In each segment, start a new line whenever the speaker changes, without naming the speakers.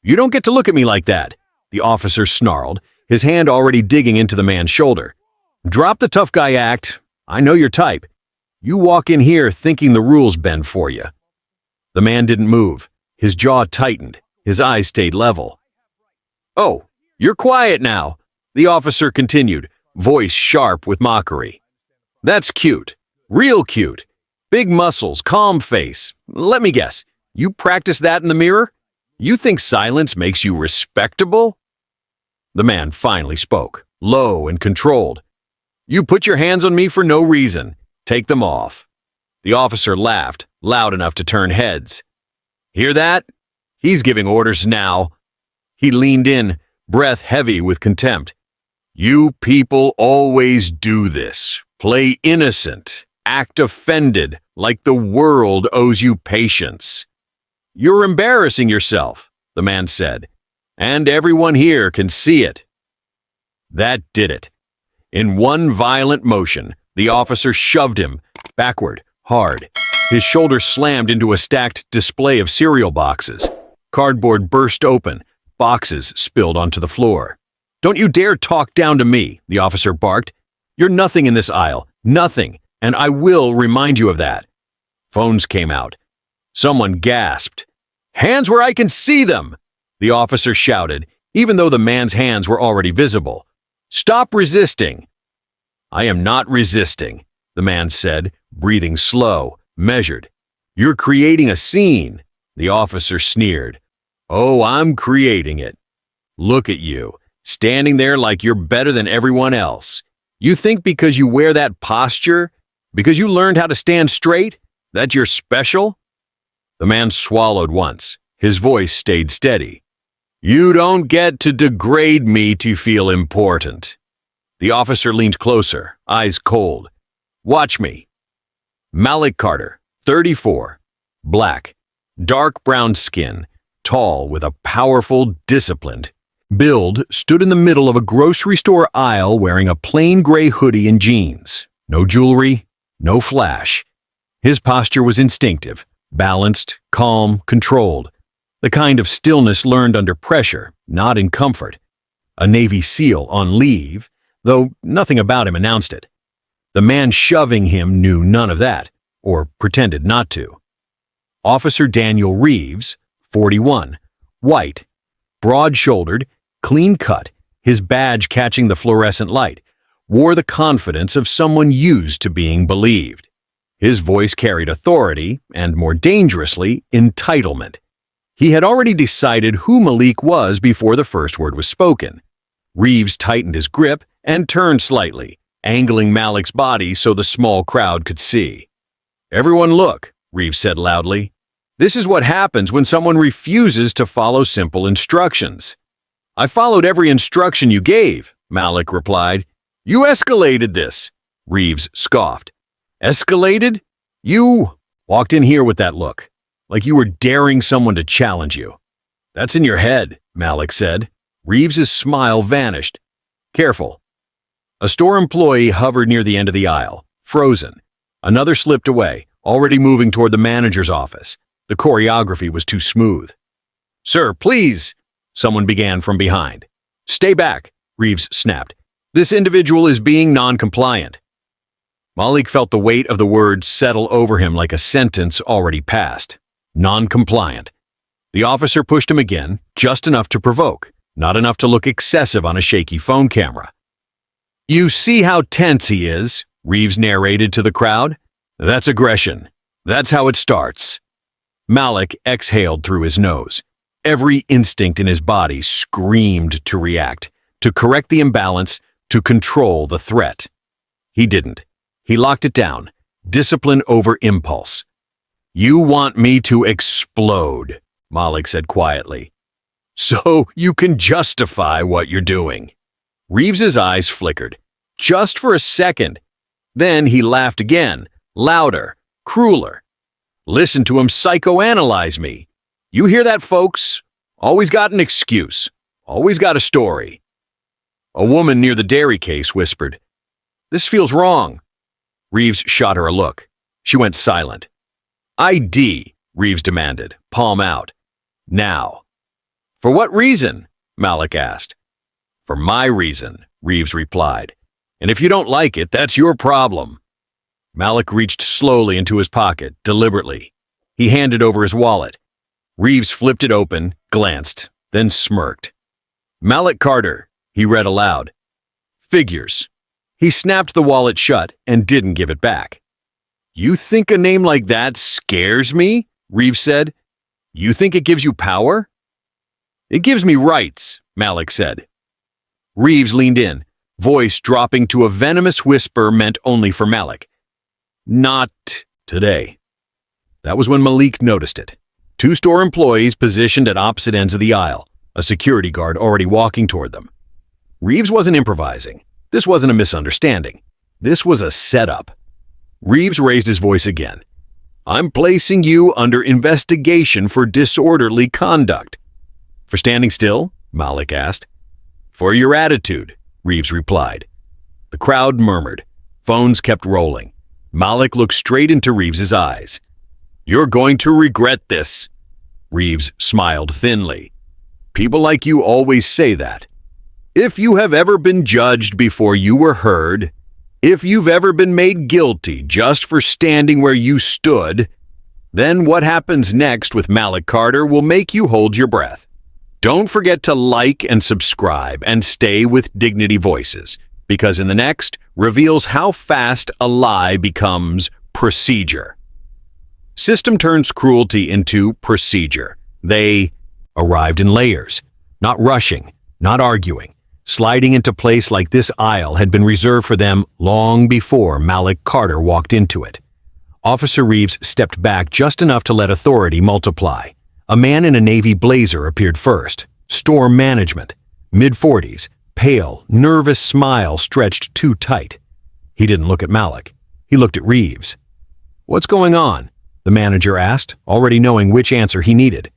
You don't get to look at me like that, the officer snarled, his hand already digging into the man's shoulder. Drop the tough guy act. I know your type. You walk in here thinking the rules bend for you. The man didn't move. His jaw tightened. His eyes stayed level. Oh, you're quiet now, the officer continued, voice sharp with mockery. That's cute. Real cute. Big muscles, calm face. Let me guess, you practice that in the mirror? You think silence makes you respectable? The man finally spoke, low and controlled. You put your hands on me for no reason. Take them off. The officer laughed, loud enough to turn heads. Hear that? He's giving orders now. He leaned in, breath heavy with contempt. You people always do this. Play innocent. Act offended, like the world owes you patience. You're embarrassing yourself, the man said, and everyone here can see it. That did it. In one violent motion, the officer shoved him, backward, hard. His shoulder slammed into a stacked display of cereal boxes. Cardboard burst open, boxes spilled onto the floor. Don't you dare talk down to me, the officer barked. You're nothing in this aisle, nothing, and I will remind you of that. Phones came out. Someone gasped. Hands where I can see them, the officer shouted, even though the man's hands were already visible. Stop resisting. I am not resisting, the man said, breathing slow, measured. You're creating a scene, the officer sneered. Oh, I'm creating it. Look at you, standing there like you're better than everyone else. You think because you wear that posture, because you learned how to stand straight, that you're special? The man swallowed once. His voice stayed steady. You don't get to degrade me to feel important. The officer leaned closer, eyes cold. Watch me. Malik Carter, 34, black, dark brown skin, tall with a powerful, disciplined build, stood in the middle of a grocery store aisle wearing a plain gray hoodie and jeans. No jewelry, no flash. His posture was instinctive, balanced, calm, controlled. The kind of stillness learned under pressure, not in comfort. A Navy SEAL on leave, though nothing about him announced it. The man shoving him knew none of that, or pretended not to. Officer Daniel Reeves, 41, white, broad-shouldered, clean-cut, his badge catching the fluorescent light, wore the confidence of someone used to being believed. His voice carried authority and, more dangerously, entitlement. He had already decided who Malik was before the first word was spoken. Reeves tightened his grip and turned slightly, angling Malik's body so the small crowd could see. Everyone look, Reeves said loudly. This is what happens when someone refuses to follow simple instructions. I followed every instruction you gave, Malik replied. You escalated this, Reeves scoffed. Escalated? You walked in here with that look, like you were daring someone to challenge you. That's in your head, Malik said. Reeves's smile vanished. Careful. A store employee hovered near the end of the aisle, frozen. Another slipped away, already moving toward the manager's office. The choreography was too smooth. Sir, please, someone began from behind. Stay back, Reeves snapped. This individual is being non-compliant. Malik felt the weight of the words settle over him like a sentence already passed. Non-compliant. The officer pushed him again, just enough to provoke, not enough to look excessive on a shaky phone camera. You see how tense he is, Reeves narrated to the crowd. That's aggression. That's how it starts. Malik exhaled through his nose. Every instinct in his body screamed to react, to correct the imbalance, to control the threat. He didn't. He locked it down, discipline over impulse. You want me to explode, Malik said quietly. So you can justify what you're doing. Reeves's eyes flickered, just for a second. Then he laughed again, louder, crueler. Listen to him psychoanalyze me. You hear that, folks? Always got an excuse. Always got a story. A woman near the dairy case whispered, This feels wrong. Reeves shot her a look. She went silent. ID, Reeves demanded, palm out. Now. For what reason? Malik asked. For my reason, Reeves replied. And if you don't like it, that's your problem. Malik reached slowly into his pocket, deliberately. He handed over his wallet. Reeves flipped it open, glanced, then smirked. Malik Carter, he read aloud. Figures. He snapped the wallet shut and didn't give it back. You think a name like that scares me? Reeves said. You think it gives you power? It gives me rights, Malik said. Reeves leaned in, voice dropping to a venomous whisper meant only for Malik. Not today. That was when Malik noticed it. 2 store employees positioned at opposite ends of the aisle, a security guard already walking toward them. Reeves wasn't improvising. This wasn't a misunderstanding. This was a setup. Reeves raised his voice again. I'm placing you under investigation for disorderly conduct. For standing still? Malik asked. For your attitude, Reeves replied. The crowd murmured. Phones kept rolling. Malik looked straight into Reeves's eyes. You're going to regret this. Reeves smiled thinly. People like you always say that. If you have ever been judged before you were heard, if you've ever been made guilty just for standing where you stood, then what happens next with Malik Carter will make you hold your breath. Don't forget to like and subscribe and stay with Dignity Voices, because in the next reveals how fast a lie becomes procedure. System turns cruelty into procedure. They arrived in layers, not rushing, not arguing, sliding into place like this aisle had been reserved for them long before Malik Carter walked into it. Officer Reeves stepped back just enough to let authority multiply. A man in a navy blazer appeared first. Store management, mid-40s, pale, nervous smile stretched too tight. He didn't look at Malik. He looked at Reeves. What's going on? The manager asked, already knowing which answer he needed.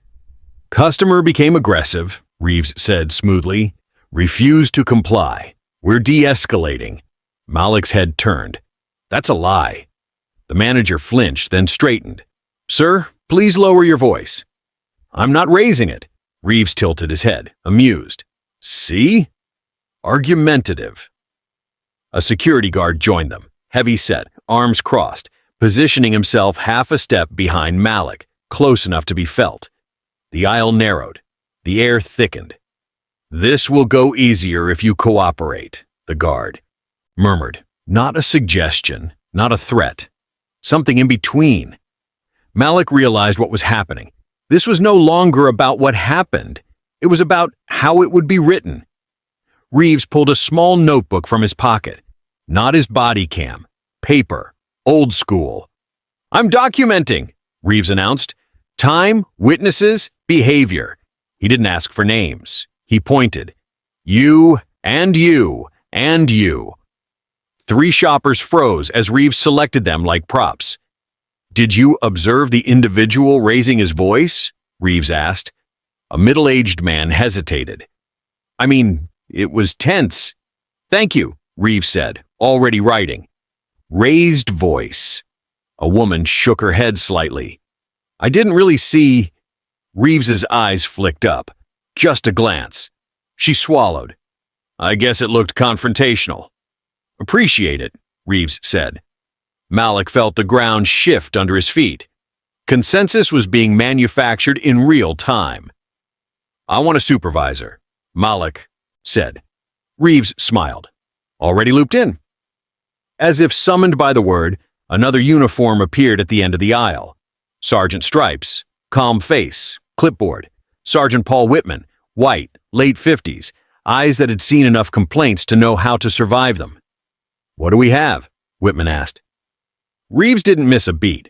Customer became aggressive, Reeves said smoothly. Refused to comply. We're de-escalating. Malik's head turned. That's a lie. The manager flinched, then straightened. Sir, please lower your voice. I'm not raising it. Reeves tilted his head, amused. See? Argumentative. A security guard joined them, heavy-set, arms crossed, positioning himself half a step behind Malik, close enough to be felt. The aisle narrowed. The air thickened. This will go easier if you cooperate, the guard murmured. Not a suggestion, not a threat. Something in between. Malik realized what was happening. This was no longer about what happened. It was about how it would be written. Reeves pulled a small notebook from his pocket. Not his body cam. Paper. Old school. I'm documenting, Reeves announced. Time, witnesses, behavior. He didn't ask for names. He pointed. You, and you, and you. 3 shoppers froze as Reeves selected them like props. Did you observe the individual raising his voice? Reeves asked. A middle-aged man hesitated. I mean, it was tense. Thank you, Reeves said, already writing. Raised voice. A woman shook her head slightly. I didn't really see. Reeves's eyes flicked up. Just a glance. She swallowed. I guess it looked confrontational. Appreciate it, Reeves said. Malik felt the ground shift under his feet. Consensus was being manufactured in real time. I want a supervisor, Malik said. Reeves smiled. Already looped in. As if summoned by the word, another uniform appeared at the end of the aisle. Sergeant Stripes, calm face, clipboard. Sergeant Paul Whitman, white, late 50s, eyes that had seen enough complaints to know how to survive them. What do we have? Whitman asked. Reeves didn't miss a beat.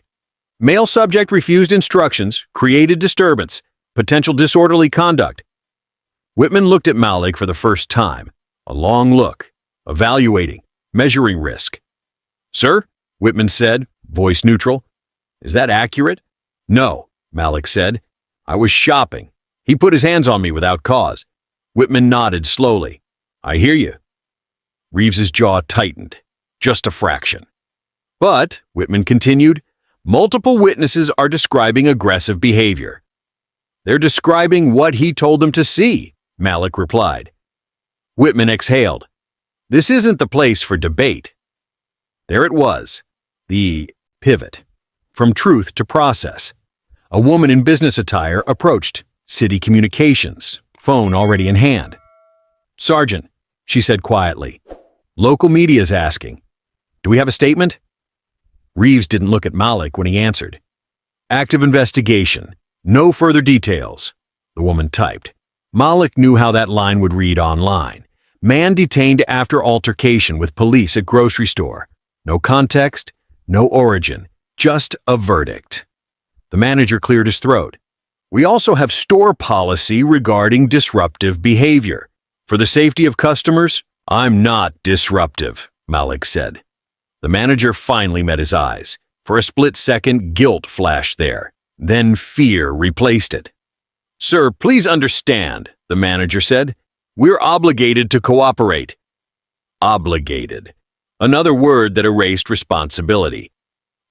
Male subject refused instructions, created disturbance, potential disorderly conduct. Whitman looked at Malik for the first time. A long look, evaluating, measuring risk. Sir, Whitman said, voice neutral. Is that accurate? No, Malik said. I was shopping. He put his hands on me without cause. Whitman nodded slowly. I hear you. Reeves's jaw tightened. Just a fraction. But, Whitman continued, multiple witnesses are describing aggressive behavior. They're describing what he told them to see, Malik replied. Whitman exhaled. This isn't the place for debate. There it was, the pivot, from truth to process. A woman in business attire approached, city communications, phone already in hand. Sergeant, she said quietly, local media's asking. Do we have a statement? Reeves didn't look at Malik when he answered. Active investigation. No further details, the woman typed. Malik knew how that line would read online. Man detained after altercation with police at grocery store. No context, no origin, just a verdict. The manager cleared his throat. We also have store policy regarding disruptive behavior. For the safety of customers, I'm not disruptive, Malik said. The manager finally met his eyes. For a split second, guilt flashed there. Then fear replaced it. Sir, please understand, the manager said. We're obligated to cooperate. Obligated. Another word that erased responsibility.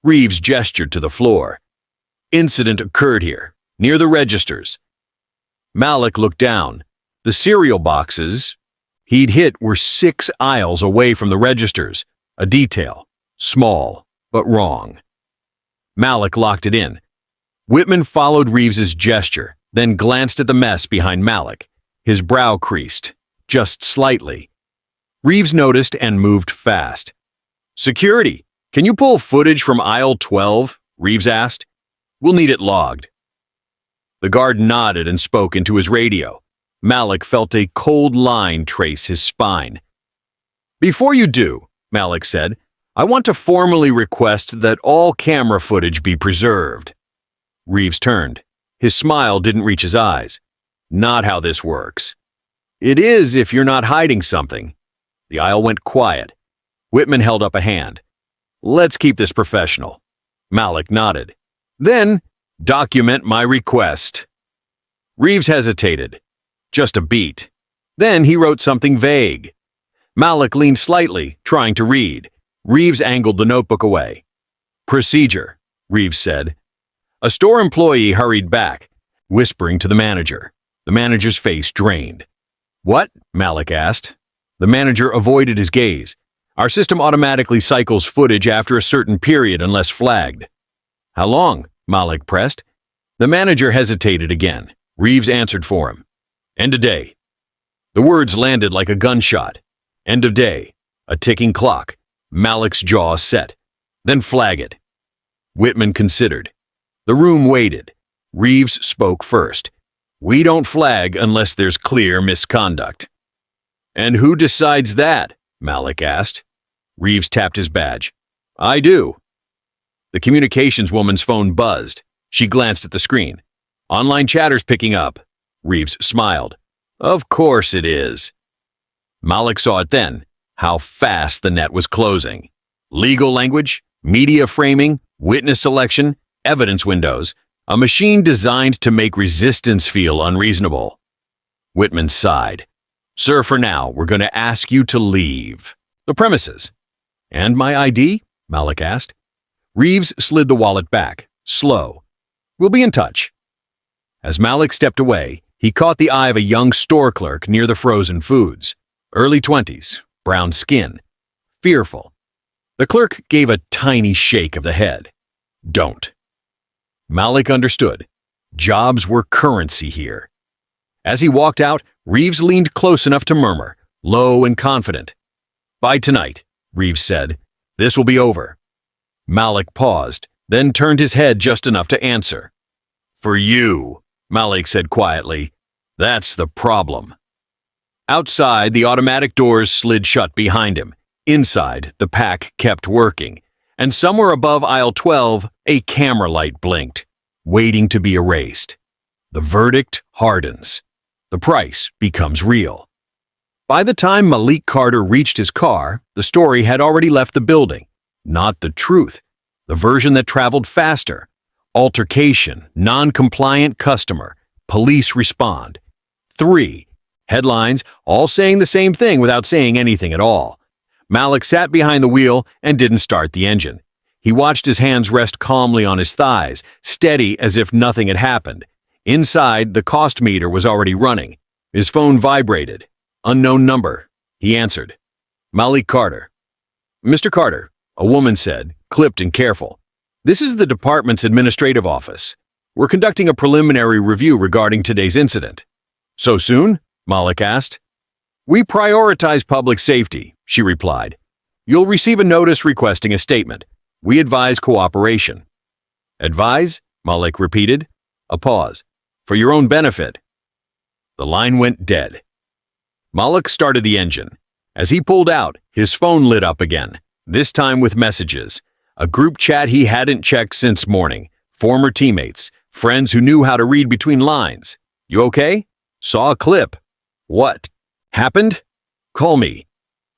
Reeves gestured to the floor. Incident occurred here, near the registers. Malik looked down. The cereal boxes he'd hit were 6 aisles away from the registers. A detail. Small, but wrong. Malik locked it in. Whitman followed Reeves's gesture, then glanced at the mess behind Malik. His brow creased, just slightly. Reeves noticed and moved fast. Security, can you pull footage from aisle 12? Reeves asked. We'll need it logged. The guard nodded and spoke into his radio. Malik felt a cold line trace his spine. Before you do, Malik said, I want to formally request that all camera footage be preserved. Reeves turned. His smile didn't reach his eyes. Not how this works. It is if you're not hiding something. The aisle went quiet. Whitman held up a hand. Let's keep this professional. Malik nodded. Then, document my request. Reeves hesitated. Just a beat. Then he wrote something vague. Malik leaned slightly, trying to read. Reeves angled the notebook away. Procedure, Reeves said. A store employee hurried back, whispering to the manager. The manager's face drained. What? Malik asked. The manager avoided his gaze. Our system automatically cycles footage after a certain period unless flagged. How long? Malik pressed. The manager hesitated again. Reeves answered for him. End of day. The words landed like a gunshot. End of day. A ticking clock. Malik's jaw set. Then flag it. Whitman considered. The room waited. Reeves spoke first. We don't flag unless there's clear misconduct. And who decides that? Malik asked. Reeves tapped his badge. I do. The communications woman's phone buzzed. She glanced at the screen. Online chatter's picking up. Reeves smiled. Of course it is. Malik saw it then, how fast the net was closing. Legal language, media framing, witness selection, evidence windows, a machine designed to make resistance feel unreasonable. Whitman sighed. Sir, for now, we're going to ask you to leave the premises. And my ID? Malik asked. Reeves slid the wallet back, slow. We'll be in touch. As Malik stepped away, he caught the eye of a young store clerk near the frozen foods. Early 20s, brown skin. Fearful. The clerk gave a tiny shake of the head. Don't. Malik understood. Jobs were currency here. As he walked out, Reeves leaned close enough to murmur, low and confident. By tonight, Reeves said. This will be over. Malik paused, then turned his head just enough to answer. For you, Malik said quietly. That's the problem. Outside, the automatic doors slid shut behind him. Inside, the pack kept working. And somewhere above aisle 12, a camera light blinked, waiting to be erased. The verdict hardens. The price becomes real. By the time Malik Carter reached his car, the story had already left the building. Not the truth, the version that traveled faster. Altercation, non-compliant customer, police respond. 3. Headlines, all saying the same thing without saying anything at all. Malik sat behind the wheel and didn't start the engine. He watched his hands rest calmly on his thighs, steady as if nothing had happened. Inside, the cost meter was already running. His phone vibrated. Unknown number. He answered. Malik Carter. Mr. Carter, a woman said, clipped and careful. This is the department's administrative office. We're conducting a preliminary review regarding today's incident. So soon? Malik asked. We prioritize public safety, she replied. You'll receive a notice requesting a statement. We advise cooperation. Advise? Malik repeated. A pause. For your own benefit. The line went dead. Malik started the engine. As he pulled out, his phone lit up again, this time with messages. A group chat he hadn't checked since morning. Former teammates, friends who knew how to read between lines. You okay? Saw a clip. What? Happened? Call me.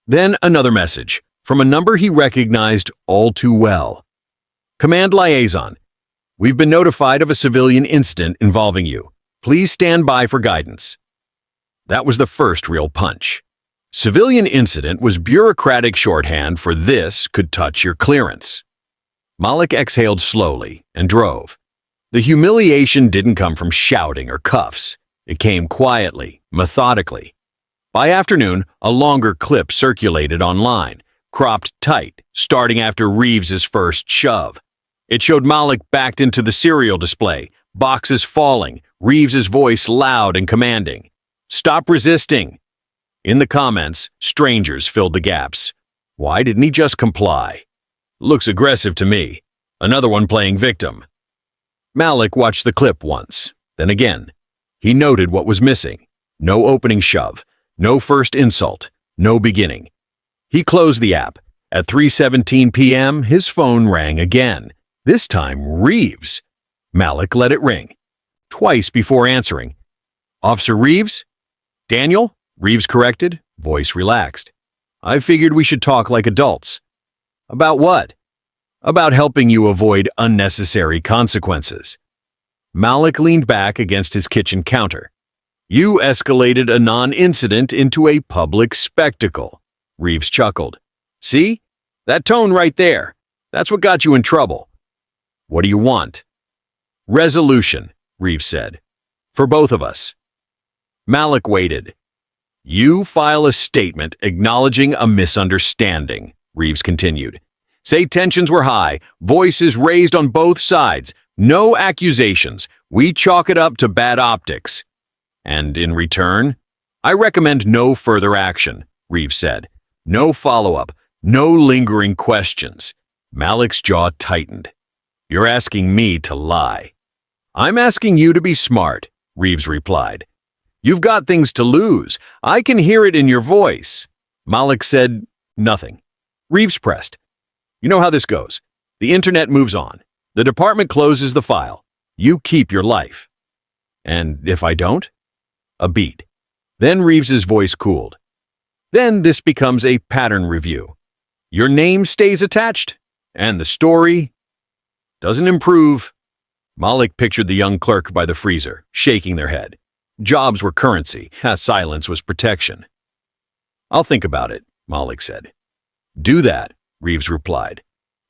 Then another message, from a number he recognized all too well. Command Liaison. We've been notified of a civilian incident involving you. Please stand by for guidance. That was the first real punch. Civilian incident was bureaucratic shorthand for this could touch your clearance. Malik exhaled slowly and drove. The humiliation didn't come from shouting or cuffs. It came quietly, methodically. By afternoon, a longer clip circulated online, cropped tight, starting after Reeves's first shove. It showed Malik backed into the serial display, boxes falling, Reeves's voice loud and commanding. Stop resisting. In the comments, strangers filled the gaps. Why didn't he just comply? Looks aggressive to me. Another one playing victim. Malik watched the clip once, then again. He noted what was missing. No opening shove, no first insult, no beginning. He closed the app. At 3:17 p.m., his phone rang again. This time, Reeves. Malik let it ring. Twice before answering. Officer Reeves? Daniel? Reeves corrected, voice relaxed. I figured we should talk like adults. About what? About helping you avoid unnecessary consequences. Malik leaned back against his kitchen counter. You escalated a non-incident into a public spectacle. Reeves chuckled. See? That tone right there. That's what got you in trouble. What do you want? Resolution, Reeves said. For both of us. Malik waited. You file a statement acknowledging a misunderstanding, Reeves continued. Say tensions were high, voices raised on both sides, no accusations. We chalk it up to bad optics. And in return, I recommend no further action, Reeves said. No follow-up, no lingering questions. Malik's jaw tightened. You're asking me to lie. I'm asking you to be smart, Reeves replied. You've got things to lose. I can hear it in your voice. Malik said nothing. Reeves pressed. You know how this goes. The internet moves on. The department closes the file. You keep your life. And if I don't? A beat. Then Reeves's voice cooled. Then this becomes a pattern review. Your name stays attached, and the story doesn't improve. Malik pictured the young clerk by the freezer, shaking their head. Jobs were currency, silence was protection. I'll think about it, Malik said. Do that, Reeves replied.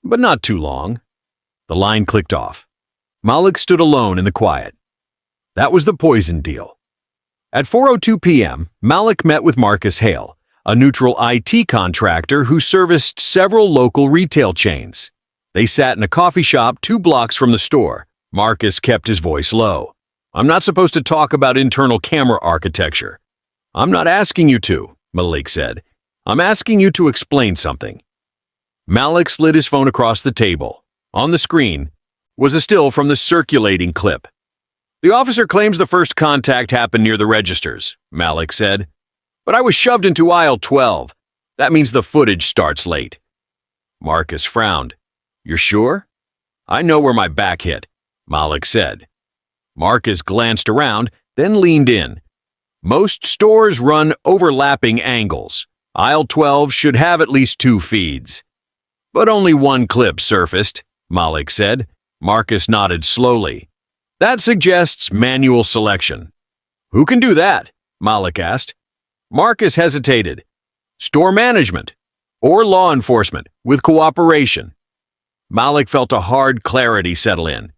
But not too long. The line clicked off. Malik stood alone in the quiet. That was the poison deal. At 4:02 p.m., Malik met with Marcus Hale, a neutral IT contractor who serviced several local retail chains. They sat in a coffee shop 2 blocks from the store. Marcus kept his voice low. I'm not supposed to talk about internal camera architecture. I'm not asking you to, Malik said. I'm asking you to explain something. Malik slid his phone across the table. On the screen was a still from the circulating clip. The officer claims the first contact happened near the registers, Malik said. But I was shoved into aisle 12. That means the footage starts late. Marcus frowned. You're sure? I know where my back hit, Malik said. Marcus glanced around, then leaned in. Most stores run overlapping angles. Aisle 12 should have at least 2 feeds. But only one clip surfaced, Malik said. Marcus nodded slowly. That suggests manual selection. Who can do that? Malik asked. Marcus hesitated. Store management or law enforcement with cooperation. Malik felt a hard clarity settle in.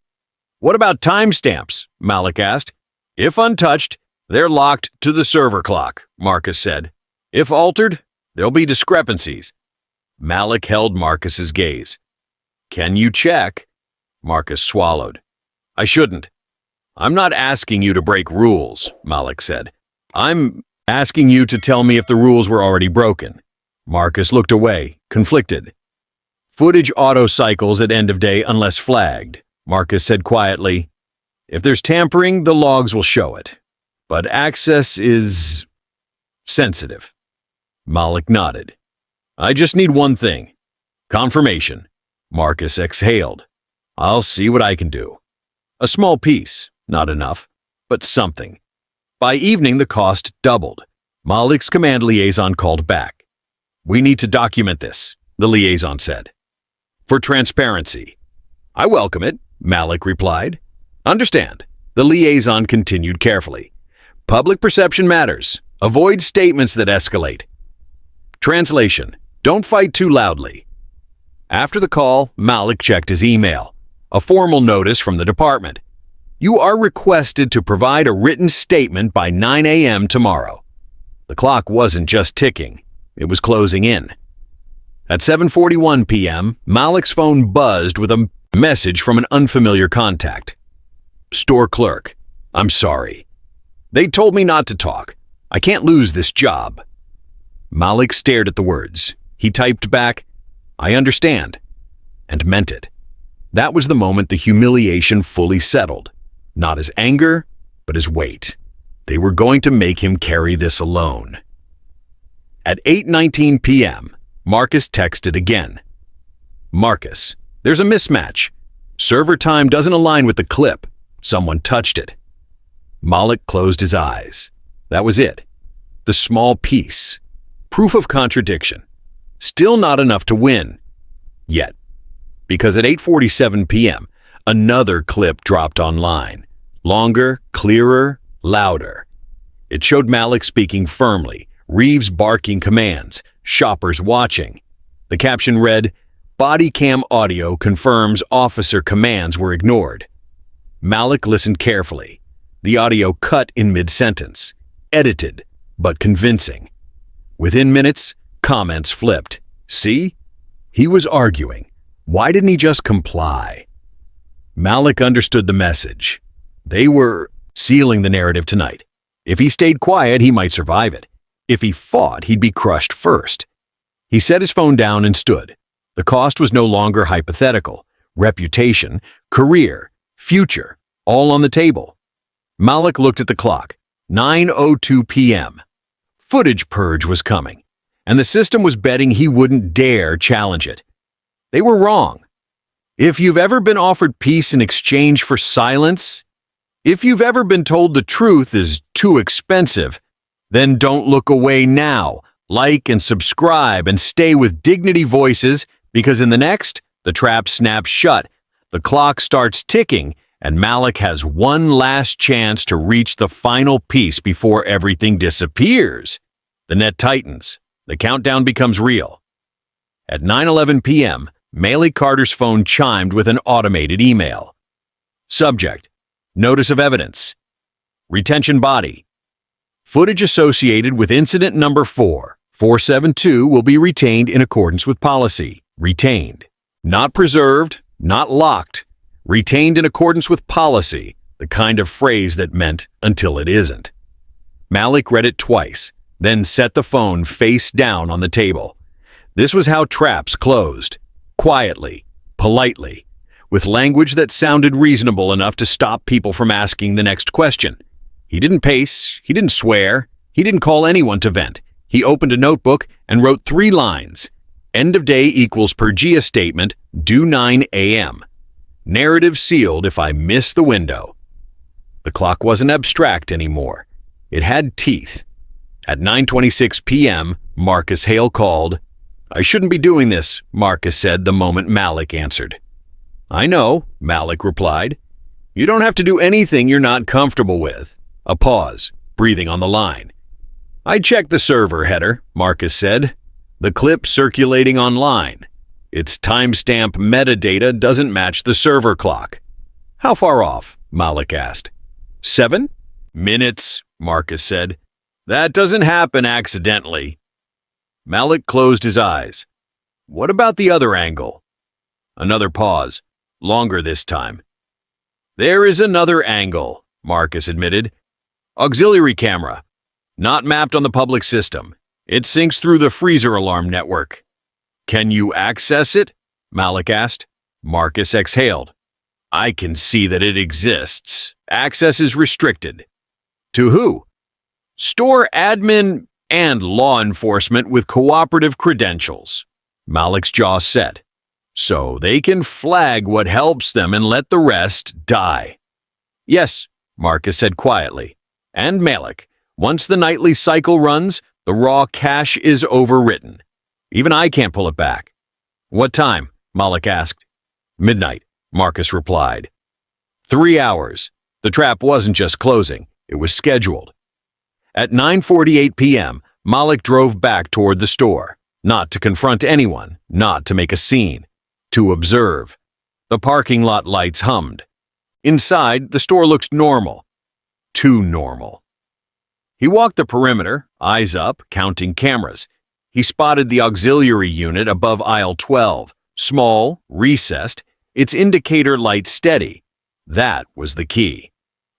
What about timestamps? Malik asked. If untouched, they're locked to the server clock, Marcus said. If altered, there'll be discrepancies. Malik held Marcus's gaze. Can you check? Marcus swallowed. I shouldn't. I'm not asking you to break rules, Malik said. I'm asking you to tell me if the rules were already broken. Marcus looked away, conflicted. Footage auto-cycles at end of day unless flagged, Marcus said quietly. If there's tampering, the logs will show it. But access is sensitive. Malik nodded. I just need one thing. Confirmation. Marcus exhaled. I'll see what I can do. A small piece, not enough, but something. By evening, the cost doubled. Malik's command liaison called back. We need to document this, the liaison said. For transparency. I welcome it, Malik replied. Understand. The liaison continued carefully. Public perception matters. Avoid statements that escalate. Translation. Don't fight too loudly. After the call, Malik checked his email. A formal notice from the department. You are requested to provide a written statement by 9 a.m. tomorrow. The clock wasn't just ticking. It was closing in. At 7:41 p.m., Malik's phone buzzed with a message from an unfamiliar contact. Store clerk. I'm sorry. They told me not to talk. I can't lose this job. Malik stared at the words. He typed back, I understand, and meant it. That was the moment the humiliation fully settled. Not his anger, but his weight. They were going to make him carry this alone. At 8:19 p.m., Marcus texted again. Marcus, there's a mismatch. Server time doesn't align with the clip. Someone touched it. Malik closed his eyes. That was it. The small piece. Proof of contradiction. Still not enough to win. Yet. Because at 8:47 p.m., another clip dropped online. Longer, clearer, louder. It showed Malik speaking firmly, Reeves barking commands, shoppers watching. The caption read, Body cam audio confirms officer commands were ignored. Malik listened carefully. The audio cut in mid-sentence. Edited, but convincing. Within minutes, comments flipped. See? He was arguing. Why didn't he just comply? Malik understood the message. They were sealing the narrative tonight. If he stayed quiet, he might survive it. If he fought, he'd be crushed first. He set his phone down and stood. The cost was no longer hypothetical. Reputation, career, future, all on the table. Malik looked at the clock. 9:02 p.m. Footage purge was coming, and the system was betting he wouldn't dare challenge it. They were wrong. If you've ever been offered peace in exchange for silence, if you've ever been told the truth is too expensive, then don't look away now. Like and subscribe and stay with Dignity Voices, because in the next, the trap snaps shut, the clock starts ticking, and Malik has one last chance to reach the final piece before everything disappears. The net tightens. The countdown becomes real. At 9:11 p.m., Malik Carter's phone chimed with an automated email. Subject: Notice of evidence. Retention body. Footage associated with incident number 472 will be retained in accordance with policy. Retained. Not preserved, not locked. Retained in accordance with policy, the kind of phrase that meant until it isn't. Malik read it twice, then set the phone face down on the table. This was how traps closed. Quietly, politely, with language that sounded reasonable enough to stop people from asking the next question. He didn't pace, he didn't swear, he didn't call anyone to vent. He opened a notebook and wrote 3 lines. End of day equals Purgia statement, due 9 a.m. Narrative sealed if I miss the window. The clock wasn't abstract anymore. It had teeth. At 9:26 p.m., Marcus Hale called. I shouldn't be doing this, Marcus said the moment Malik answered. I know, Malik replied. You don't have to do anything you're not comfortable with. A pause, breathing on the line. I checked the server header, Marcus said. The clip circulating online. Its timestamp metadata doesn't match the server clock. How far off? Malik asked. 7 minutes, Marcus said. That doesn't happen accidentally. Malik closed his eyes. What about the other angle? Another pause, longer this time. There is another angle, Marcus admitted. Auxiliary camera, not mapped on the public system. It syncs through the freezer alarm network. Can you access it? Malik asked. Marcus exhaled. I can see that it exists. Access is restricted. To who? Store admin and law enforcement with cooperative credentials. Malik's jaw set. So they can flag what helps them and let the rest die. Yes, Marcus said quietly. And Malik, once the nightly cycle runs, the raw cache is overwritten. Even I can't pull it back. What time? Malik asked. Midnight, Marcus replied. 3 hours. The trap wasn't just closing, it was scheduled. At 9:48 p.m., Malik drove back toward the store, not to confront anyone, not to make a scene, to observe. The parking lot lights hummed. Inside, the store looked normal. Too normal. He walked the perimeter, eyes up, counting cameras. He spotted the auxiliary unit above aisle 12, small, recessed, its indicator light steady. That was the key.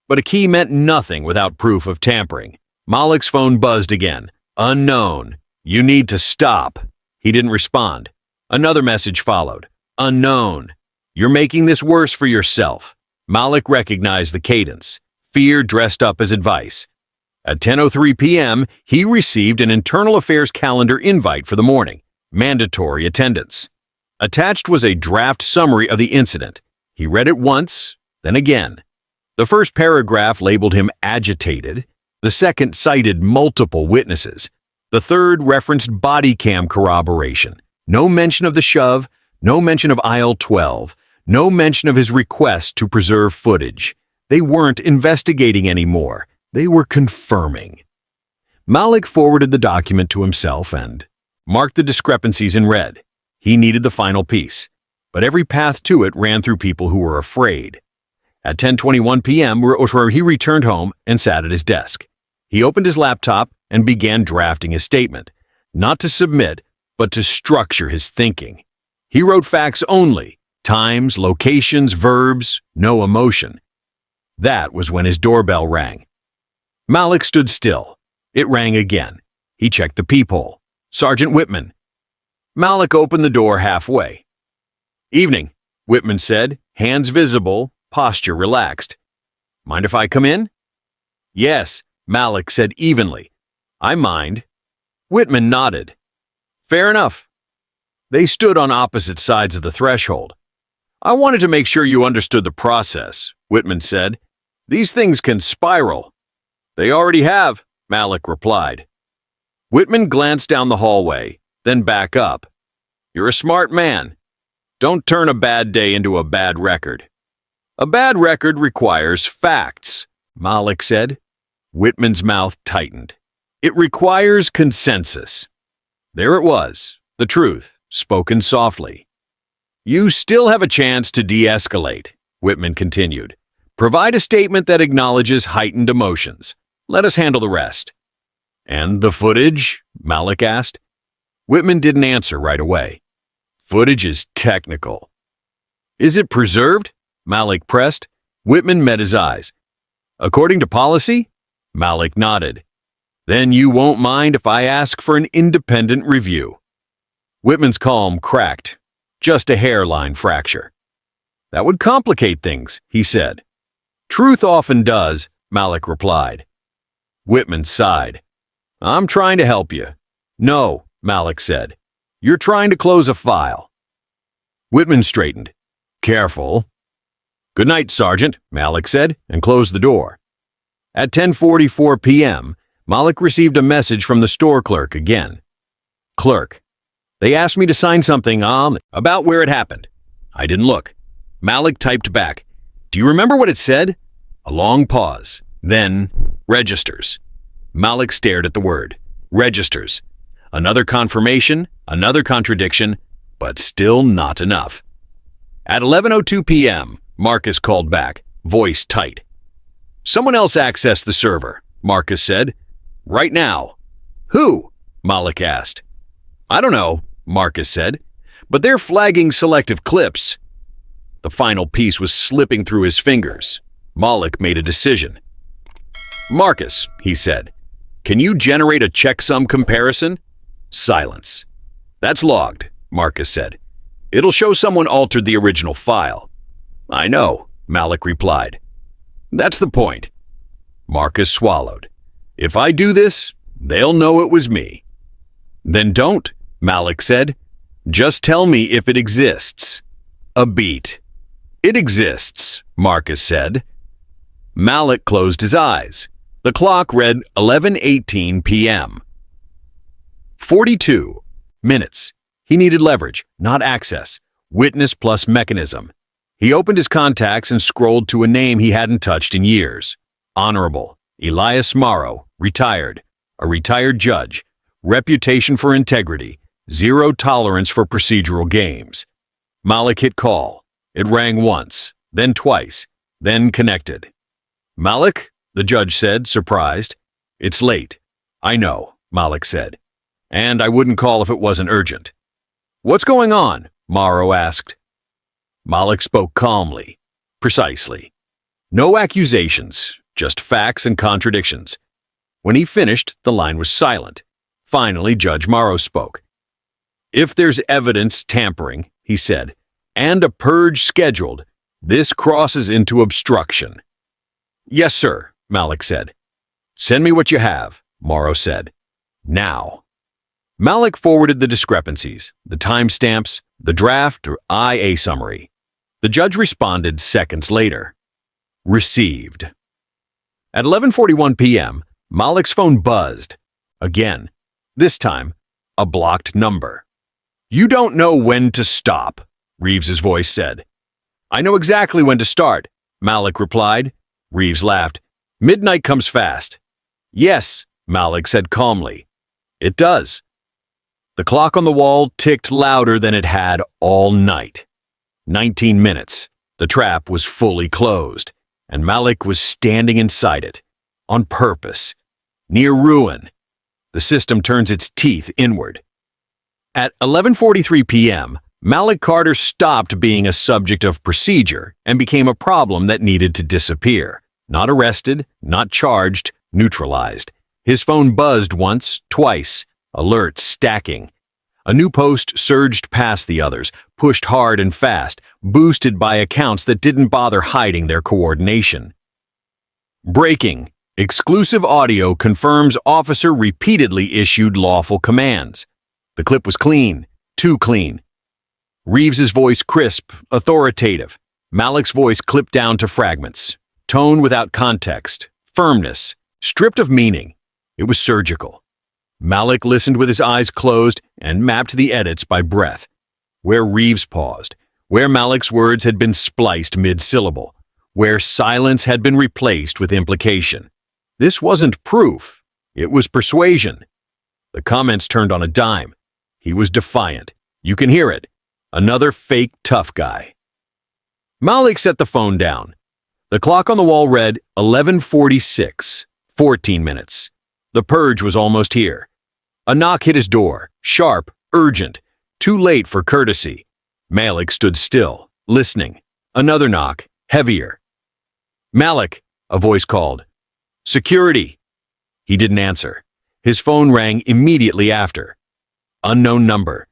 But a key meant nothing without proof of tampering. Malik's phone buzzed again. Unknown. You need to stop. He didn't respond. Another message followed. Unknown. You're making this worse for yourself. Malik recognized the cadence. Fear dressed up as advice. At 10:03 p.m., he received an internal affairs calendar invite for the morning. Mandatory attendance. Attached was a draft summary of the incident. He read it once, then again. The first paragraph labeled him agitated. The second cited multiple witnesses. The third referenced body cam corroboration. No mention of the shove, no mention of aisle 12, no mention of his request to preserve footage. They weren't investigating anymore. They were confirming. Malik forwarded the document to himself and marked the discrepancies in red. He needed the final piece, but every path to it ran through people who were afraid. At 10:21 p.m., he returned home and sat at his desk. He opened his laptop and began drafting his statement, not to submit, but to structure his thinking. He wrote facts only, times, locations, verbs, no emotion. That was when his doorbell rang. Malik stood still. It rang again. He checked the peephole. Sergeant Whitman. Malik opened the door halfway. Evening, Whitman said, hands visible, posture relaxed. Mind if I come in? Yes, Malik said evenly. I mind. Whitman nodded. Fair enough. They stood on opposite sides of the threshold. I wanted to make sure you understood the process, Whitman said. These things can spiral. They already have, Malik replied. Whitman glanced down the hallway, then back up. You're a smart man. Don't turn a bad day into a bad record. A bad record requires facts, Malik said. Whitman's mouth tightened. It requires consensus. There it was, the truth, spoken softly. You still have a chance to de-escalate, Whitman continued. Provide a statement that acknowledges heightened emotions. Let us handle the rest. And the footage? Malik asked. Whitman didn't answer right away. Footage is technical. Is it preserved? Malik pressed. Whitman met his eyes. According to policy? Malik nodded. Then you won't mind if I ask for an independent review. Whitman's calm cracked. Just a hairline fracture. That would complicate things, he said. Truth often does, Malik replied. Whitman sighed. I'm trying to help you. No, Malik said. You're trying to close a file. Whitman straightened. Careful. Good night, Sergeant, Malik said, and closed the door. At 10:44 p.m., Malik received a message from the store clerk again. Clerk. They asked me to sign something about where it happened. I didn't look. Malik typed back. Do you remember what it said? A long pause. Then, registers. Malik stared at the word. Registers. Another confirmation, another contradiction, but still not enough. At 11:02 p.m., Marcus called back, voice tight. Someone else accessed the server, Marcus said. Right now. Who? Malik asked. I don't know, Marcus said, but they're flagging selective clips. The final piece was slipping through his fingers. Malik made a decision. Marcus, he said, can you generate a checksum comparison? Silence. That's logged, Marcus said. It'll show someone altered the original file. I know, Malik replied. That's the point. Marcus swallowed. If I do this, they'll know it was me. Then don't, Malik said. Just tell me if it exists. A beat. It exists, Marcus said. Malik closed his eyes. The clock read 11:18 p.m. 42 minutes. He needed leverage, not access. Witness plus mechanism. He opened his contacts and scrolled to a name he hadn't touched in years. Honorable Elias Morrow, retired. A retired judge. Reputation for integrity. Zero tolerance for procedural games. Malik hit call. It rang once, then twice, then connected. Malik? The judge said, surprised. It's late. I know, Malik said. And I wouldn't call if it wasn't urgent. What's going on? Morrow asked. Malik spoke calmly. Precisely. No accusations, just facts and contradictions. When he finished, the line was silent. Finally, Judge Morrow spoke. If there's evidence tampering, he said, and a purge scheduled, this crosses into obstruction. Yes, sir, Malik said. Send me what you have, Morrow said. Now. Malik forwarded the discrepancies, the timestamps, the draft or IA summary. The judge responded seconds later. Received. At 11:41 p.m., Malik's phone buzzed. Again. This time, a blocked number. You don't know when to stop, Reeves's voice said. I know exactly when to start, Malik replied. Reeves laughed. Midnight comes fast. Yes, Malik said calmly. It does. The clock on the wall ticked louder than it had all night. 19 minutes. The trap was fully closed, and Malik was standing inside it. On purpose. Near ruin. The system turns its teeth inward. At 11:43 p.m., Malik Carter stopped being a subject of procedure and became a problem that needed to disappear. Not arrested, not charged, neutralized. His phone buzzed once, twice, alerts stacking. A new post surged past the others, pushed hard and fast, boosted by accounts that didn't bother hiding their coordination. Breaking. Exclusive audio confirms officer repeatedly issued lawful commands. The clip was clean, too clean. Reeves's voice crisp, authoritative. Malik's voice clipped down to fragments. Tone without context. Firmness. Stripped of meaning. It was surgical. Malik listened with his eyes closed and mapped the edits by breath. Where Reeves paused. Where Malik's words had been spliced mid-syllable. Where silence had been replaced with implication. This wasn't proof. It was persuasion. The comments turned on a dime. He was defiant. You can hear it. Another fake tough guy. Malik set the phone down. The clock on the wall read 11:46, 14 minutes. The purge was almost here. A knock hit his door, sharp, urgent, too late for courtesy. Malik stood still, listening. Another knock, heavier. Malik, a voice called. Security. He didn't answer. His phone rang immediately after. Unknown number.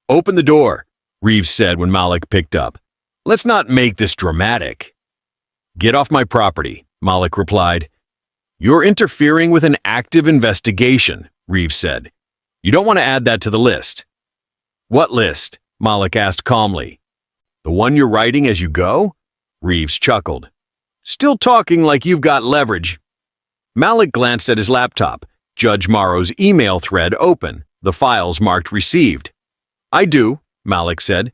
Open the door, Reeves said when Malik picked up. Let's not make this dramatic. Get off my property, Malik replied. You're interfering with an active investigation, Reeves said. You don't want to add that to the list. What list? Malik asked calmly. The one you're writing as you go? Reeves chuckled. Still talking like you've got leverage. Malik glanced at his laptop. Judge Morrow's email thread open, the files marked received. I do, Malik said.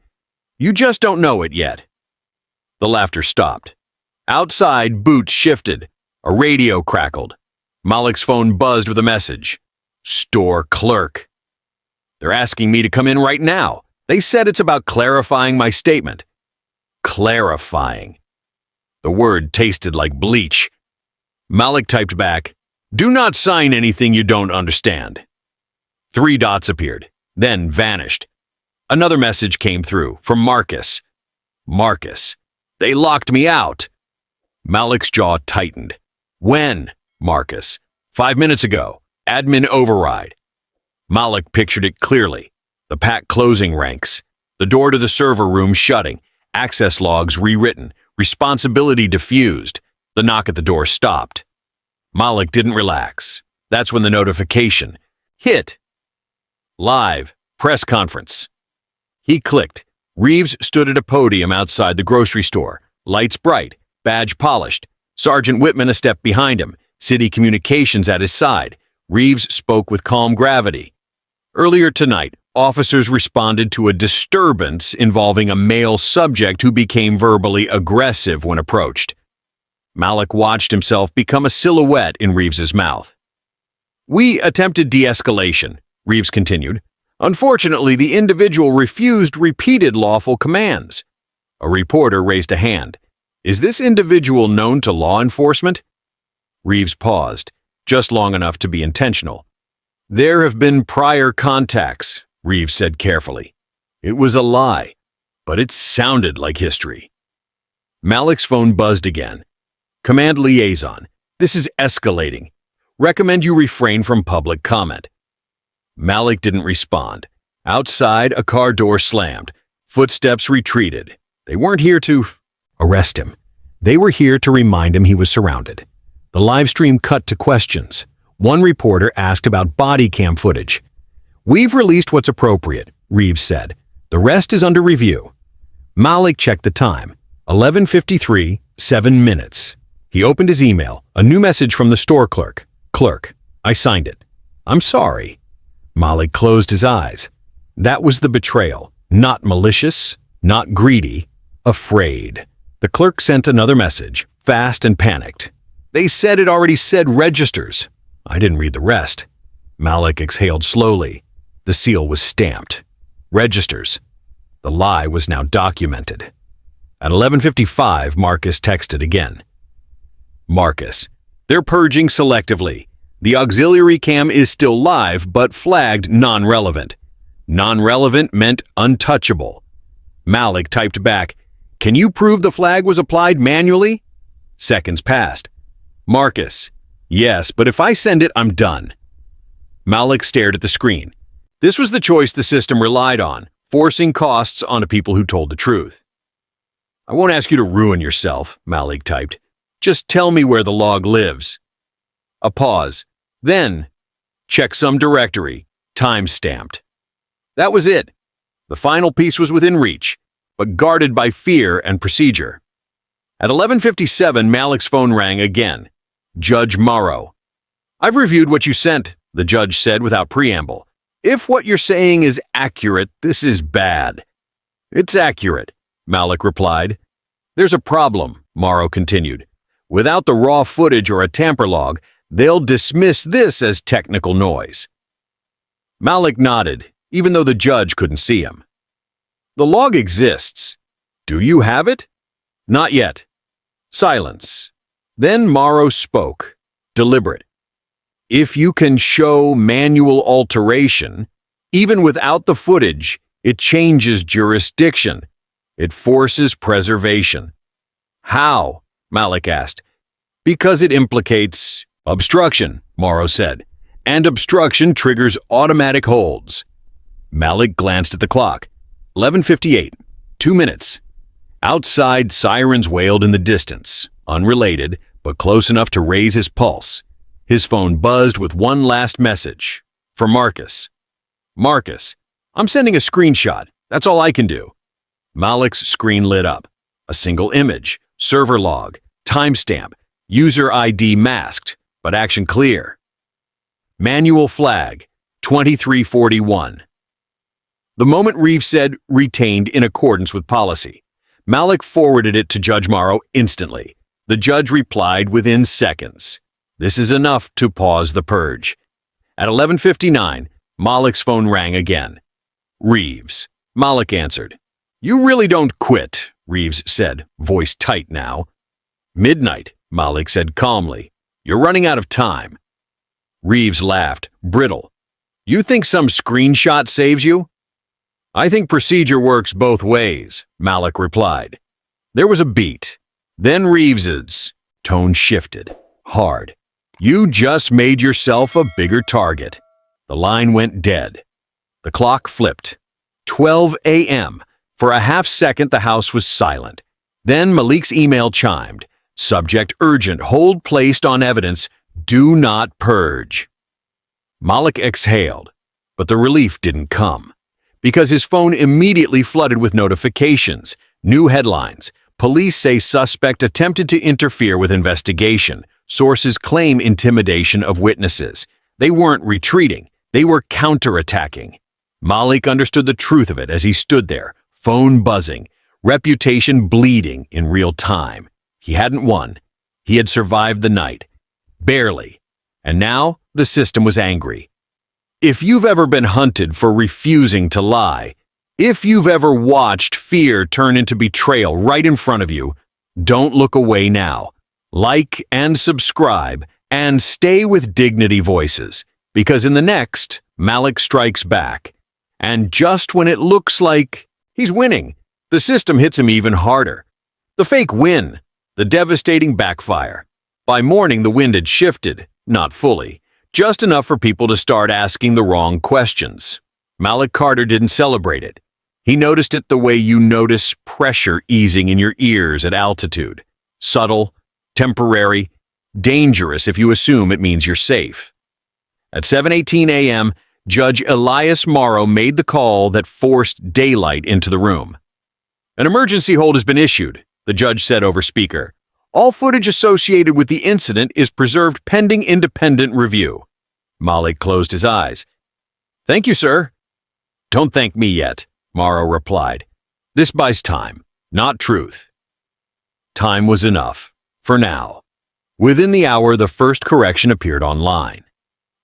You just don't know it yet. The laughter stopped. Outside, boots shifted. A radio crackled. Malik's phone buzzed with a message. Store clerk. They're asking me to come in right now. They said it's about clarifying my statement. clarifying. The word tasted like bleach. Malik typed back, "Do not sign anything you don't understand." 3 dots appeared, then vanished. Another message came through from Marcus. Marcus, they locked me out. Malik's jaw tightened. When? Marcus. 5 minutes ago. Admin override. Malik pictured it clearly. The packed closing ranks. The door to the server room shutting. Access logs rewritten. Responsibility diffused. The knock at the door stopped. Malik didn't relax. That's when the notification hit. Live. Press conference. He clicked. Reeves stood at a podium outside the grocery store. Lights bright. Badge polished. Sergeant Whitman a step behind him. City communications at his side. Reeves spoke with calm gravity. Earlier tonight, officers responded to a disturbance involving a male subject who became verbally aggressive when approached. Malik watched himself become a silhouette in Reeves's mouth. "We attempted de-escalation," Reeves continued. "Unfortunately, the individual refused repeated lawful commands." A reporter raised a hand. "Is this individual known to law enforcement?" Reeves paused, just long enough to be intentional. "There have been prior contacts," Reeves said carefully. It was a lie, but it sounded like history. Malik's phone buzzed again. "Command liaison. This is escalating. Recommend you refrain from public comment." Malik didn't respond. Outside, a car door slammed. Footsteps retreated. They weren't here to arrest him. They were here to remind him he was surrounded. The live stream cut to questions. One reporter asked about body cam footage. "We've released what's appropriate," Reeves said. "The rest is under review." Malik checked the time. 11:53, 7 minutes. He opened his email. A new message from the store clerk. "Clerk, I signed it. I'm sorry." Malik closed his eyes. That was the betrayal. Not malicious, not greedy, afraid. The clerk sent another message, fast and panicked. "They said it already said registers." I didn't read the rest. Malik exhaled slowly. The seal was stamped. Registers. The lie was now documented. At 11:55, Marcus texted again. "Marcus, they're purging selectively. The auxiliary cam is still live, but flagged non-relevant. Non-relevant meant untouchable." Malik typed back, "Can you prove the flag was applied manually?" Seconds passed. "Marcus, yes, but if I send it, I'm done." Malik stared at the screen. This was the choice the system relied on, forcing costs onto people who told the truth. "I won't ask you to ruin yourself," Malik typed. "Just tell me where the log lives." A pause. Then, checksum directory, time-stamped. That was it. The final piece was within reach, but guarded by fear and procedure. At 11:57, Malik's phone rang again. Judge Morrow. "I've reviewed what you sent," the judge said without preamble. "If what you're saying is accurate, this is bad." "It's accurate," Malik replied. "There's a problem," Morrow continued. "Without the raw footage or a tamper log, they'll dismiss this as technical noise." Malik nodded, even though the judge couldn't see him. "The log exists. Do you have it?" "Not yet." Silence. Then Morrow spoke, deliberate. "If you can show manual alteration, even without the footage, it changes jurisdiction. It forces preservation." "How?" Malik asked. "Because it implicates obstruction," Morrow said. "And obstruction triggers automatic holds." Malik glanced at the clock. 11:58, 2 minutes. Outside, sirens wailed in the distance, unrelated, but close enough to raise his pulse. His phone buzzed with one last message. For Marcus. "Marcus, I'm sending a screenshot. That's all I can do." Malik's screen lit up. A single image, server log, timestamp, user ID masked, but action clear. Manual flag, 2341. The moment Reeves said retained in accordance with policy, Malik forwarded it to Judge Morrow instantly. The judge replied within seconds. This is enough to pause the purge. At 11:59, Malik's phone rang again. "Reeves." Malik answered. "You really don't quit, Reeves said, voice tight now. Midnight, Malik said calmly. You're running out of time. Reeves laughed, brittle. You think some screenshot saves you? I think procedure works both ways, Malik replied. There was a beat. Then Reeves's tone shifted, hard. You just made yourself a bigger target. The line went dead. The clock flipped. 12 a.m. For a half second, the house was silent. Then Malik's email chimed. Subject urgent, hold placed on evidence, do not purge. Malik exhaled, but the relief didn't come, because his phone immediately flooded with notifications, new headlines. Police say suspect attempted to interfere with investigation. Sources claim intimidation of witnesses. They weren't retreating, they were counterattacking. Malik understood the truth of it as he stood there, phone buzzing, reputation bleeding in real time. He hadn't won. He had survived the night. Barely. And now the system was angry. If you've ever been hunted for refusing to lie, if you've ever watched fear turn into betrayal right in front of you, don't look away now. Like and subscribe and stay with Dignity Voices, because in the next, Malik strikes back. And just when it looks like he's winning, the system hits him even harder. The fake win. The devastating backfire. By morning, the wind had shifted, not fully, just enough for people to start asking the wrong questions. Malik Carter didn't celebrate it. He noticed it the way you notice pressure easing in your ears at altitude. Subtle, temporary, dangerous if you assume it means you're safe. At 7:18 a.m., Judge Elias Morrow made the call that forced daylight into the room. An emergency hold has been issued, the judge said over speaker. All footage associated with the incident is preserved pending independent review. Malik closed his eyes. Thank you, sir. Don't thank me yet, Morrow replied. This buys time, not truth. Time was enough, for now. Within the hour, the first correction appeared online.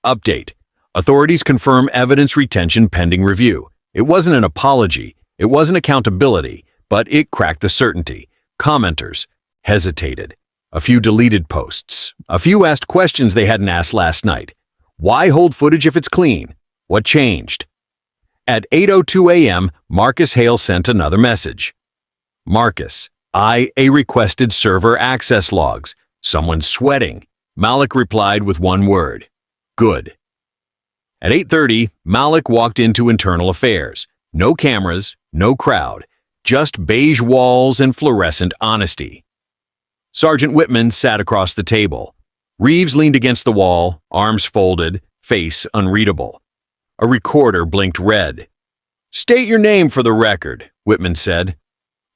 Update. Authorities confirm evidence retention pending review. It wasn't an apology. It wasn't accountability, but it cracked the certainty. Commenters hesitated. A few deleted posts. A few asked questions they hadn't asked last night. Why hold footage if it's clean? What changed? At 8:02 a.m., Marcus Hale sent another message. Marcus, I requested server access logs. Someone's sweating. Malik replied with one word. Good. At 8:30, Malik walked into Internal Affairs. No cameras, no crowd. Just beige walls and fluorescent honesty. Sergeant Whitman sat across the table. Reeves leaned against the wall, arms folded, face unreadable. A recorder blinked red. State your name for the record, Whitman said.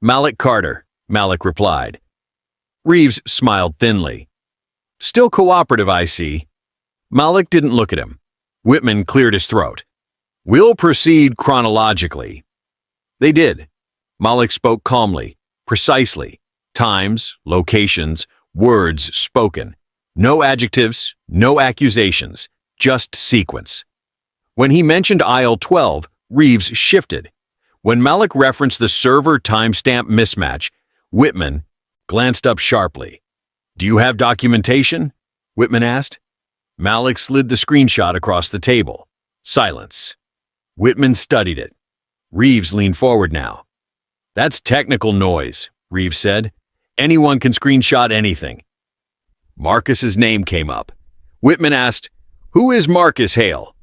Malik Carter, Malik replied. Reeves smiled thinly. Still cooperative, I see. Malik didn't look at him. Whitman cleared his throat. We'll proceed chronologically. They did. Malik spoke calmly, precisely. Times, locations, words spoken. No adjectives, no accusations, just sequence. When he mentioned aisle 12, Reeves shifted. When Malik referenced the server timestamp mismatch, Whitman glanced up sharply. Do you have documentation? Whitman asked. Malik slid the screenshot across the table. Silence. Whitman studied it. Reeves leaned forward now. That's technical noise, Reeves said. Anyone can screenshot anything. Marcus's name came up. Whitman asked, Who is Marcus Hale?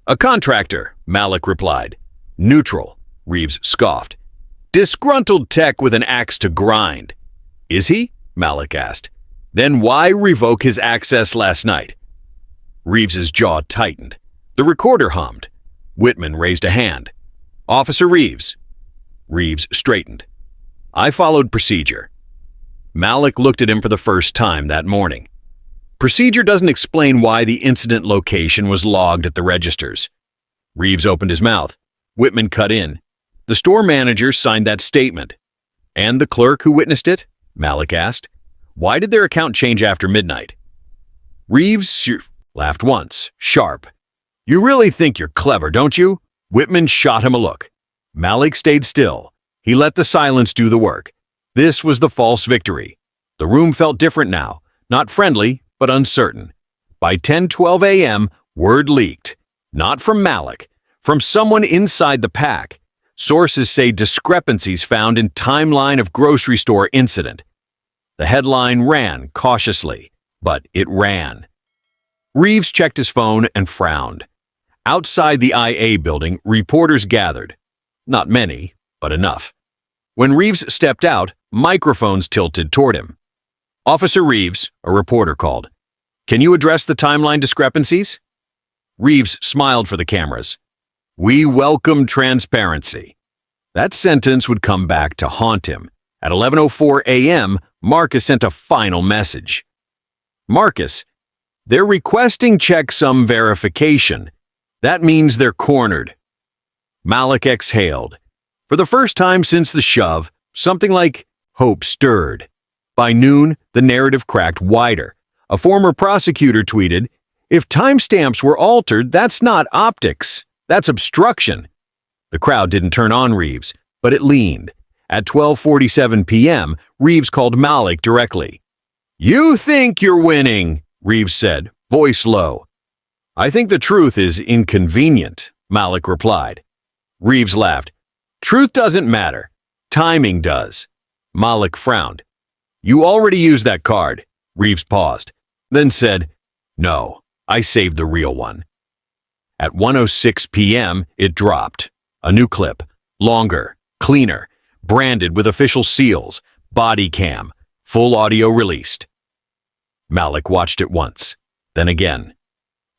A contractor, Malik replied. Neutral, Reeves scoffed. Disgruntled tech with an axe to grind. Is he? Malik asked. Then why revoke his access last night? Reeves's jaw tightened. The recorder hummed. Whitman raised a hand. Officer Reeves. Reeves straightened. I followed procedure. Malik looked at him for the first time that morning. Procedure doesn't explain why the incident location was logged at the registers. Reeves opened his mouth. Whitman cut in. The store manager signed that statement. And the clerk who witnessed it? Malik asked. Why did their account change after midnight? Reeves laughed once, sharp. You really think you're clever, don't you? Whitman shot him a look. Malik stayed still. He let the silence do the work. This was the false victory. The room felt different now, not friendly, but uncertain. By 10:12 a.m., word leaked. Not from Malik, from someone inside the pack. Sources say discrepancies found in timeline of grocery store incident. The headline ran cautiously, but it ran. Reeves checked his phone and frowned. Outside the IA building, reporters gathered. Not many, but enough. When Reeves stepped out, microphones tilted toward him. "Officer Reeves," a reporter called. "Can you address the timeline discrepancies?" Reeves smiled for the cameras. "We welcome transparency." That sentence would come back to haunt him. At 11:04 a.m., Marcus sent a final message. "Marcus, they're requesting checksum verification. That means they're cornered." Malik exhaled. For the first time since the shove, something like hope stirred. By noon, the narrative cracked wider. A former prosecutor tweeted, "If timestamps were altered, that's not optics. That's obstruction." The crowd didn't turn on Reeves, but it leaned. At 12:47 p.m., Reeves called Malik directly. "You think you're winning," Reeves said, voice low. "I think the truth is inconvenient," Malik replied. Reeves laughed. "Truth doesn't matter. Timing does." Malik frowned. "You already used that card." Reeves paused, then said, "No, I saved the real one." At 1:06 p.m., it dropped. A new clip, longer, cleaner, branded with official seals, body cam, full audio released. Malik watched it once, then again.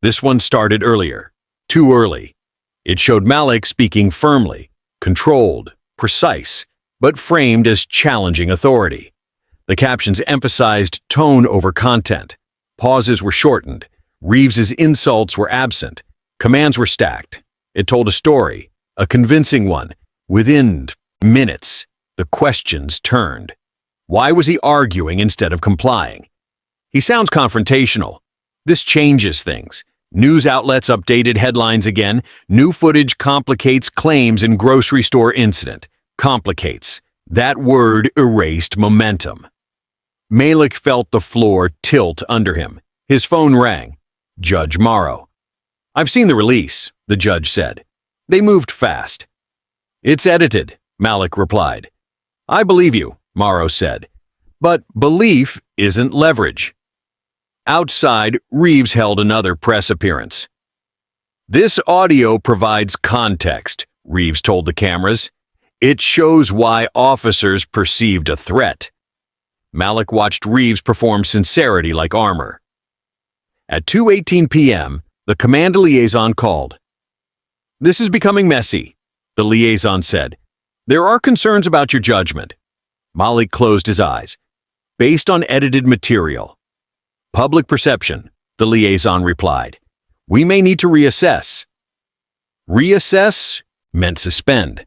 This one started earlier, too early. It showed Malik speaking firmly, controlled, precise, but framed as challenging authority. The captions emphasized tone over content. Pauses were shortened. Reeves's insults were absent. Commands were stacked. It told a story, a convincing one. Within minutes, the questions turned. Why was he arguing instead of complying? He sounds confrontational. This changes things. News outlets updated headlines again. New footage complicates claims in grocery store incident. Complicates. That word erased momentum. Malik felt the floor tilt under him. His phone rang. Judge Morrow. "I've seen the release," the judge said. "They moved fast." "It's edited," Malik replied. "I believe you," Morrow said. "But belief isn't leverage." Outside, Reeves held another press appearance. "This audio provides context," Reeves told the cameras. "It shows why officers perceived a threat." Malik watched Reeves perform sincerity like armor. At 2:18 p.m., the command liaison called. "This is becoming messy," the liaison said. "There are concerns about your judgment." Malik closed his eyes. "Based on edited material." "Public perception," the liaison replied. "We may need to reassess." Reassess meant suspend.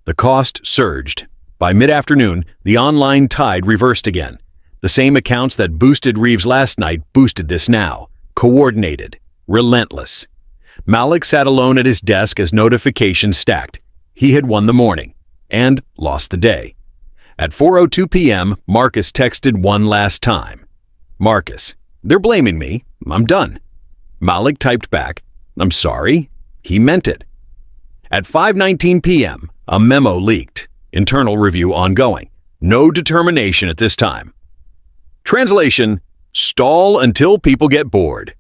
The cost surged. By mid-afternoon, the online tide reversed again. The same accounts that boosted Reeves last night boosted this now. Coordinated. Relentless. Malik sat alone at his desk as notifications stacked. He had won the morning and lost the day. At 4:02 p.m., Marcus texted one last time. "Marcus, they're blaming me. I'm done." Malik typed back, "I'm sorry." He meant it. At 5:19 p.m., a memo leaked. Internal review ongoing. No determination at this time. Translation: stall until people get bored.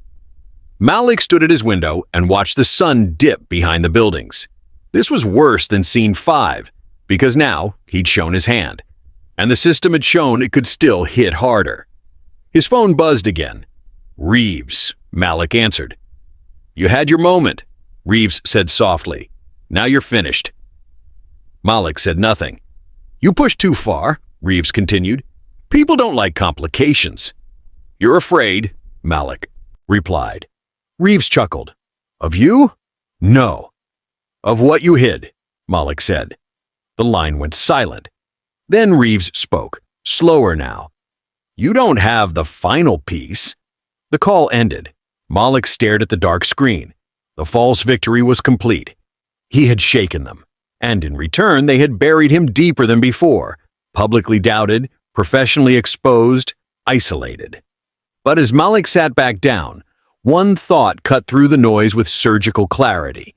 Malik stood at his window and watched the sun dip behind the buildings. This was worse than scene 5, because now he'd shown his hand, and the system had shown it could still hit harder. His phone buzzed again. "Reeves," Malik answered. "You had your moment," Reeves said softly. "Now you're finished." Malik said nothing. "You pushed too far," Reeves continued. "People don't like complications." "You're afraid," Malik replied. Reeves chuckled. "Of you? No." "Of what you hid," Malik said. The line went silent. Then Reeves spoke, slower now. "You don't have the final piece." The call ended. Malik stared at the dark screen. The false victory was complete. He had shaken them. And in return, they had buried him deeper than before, publicly doubted, professionally exposed, isolated. But as Malik sat back down, one thought cut through the noise with surgical clarity.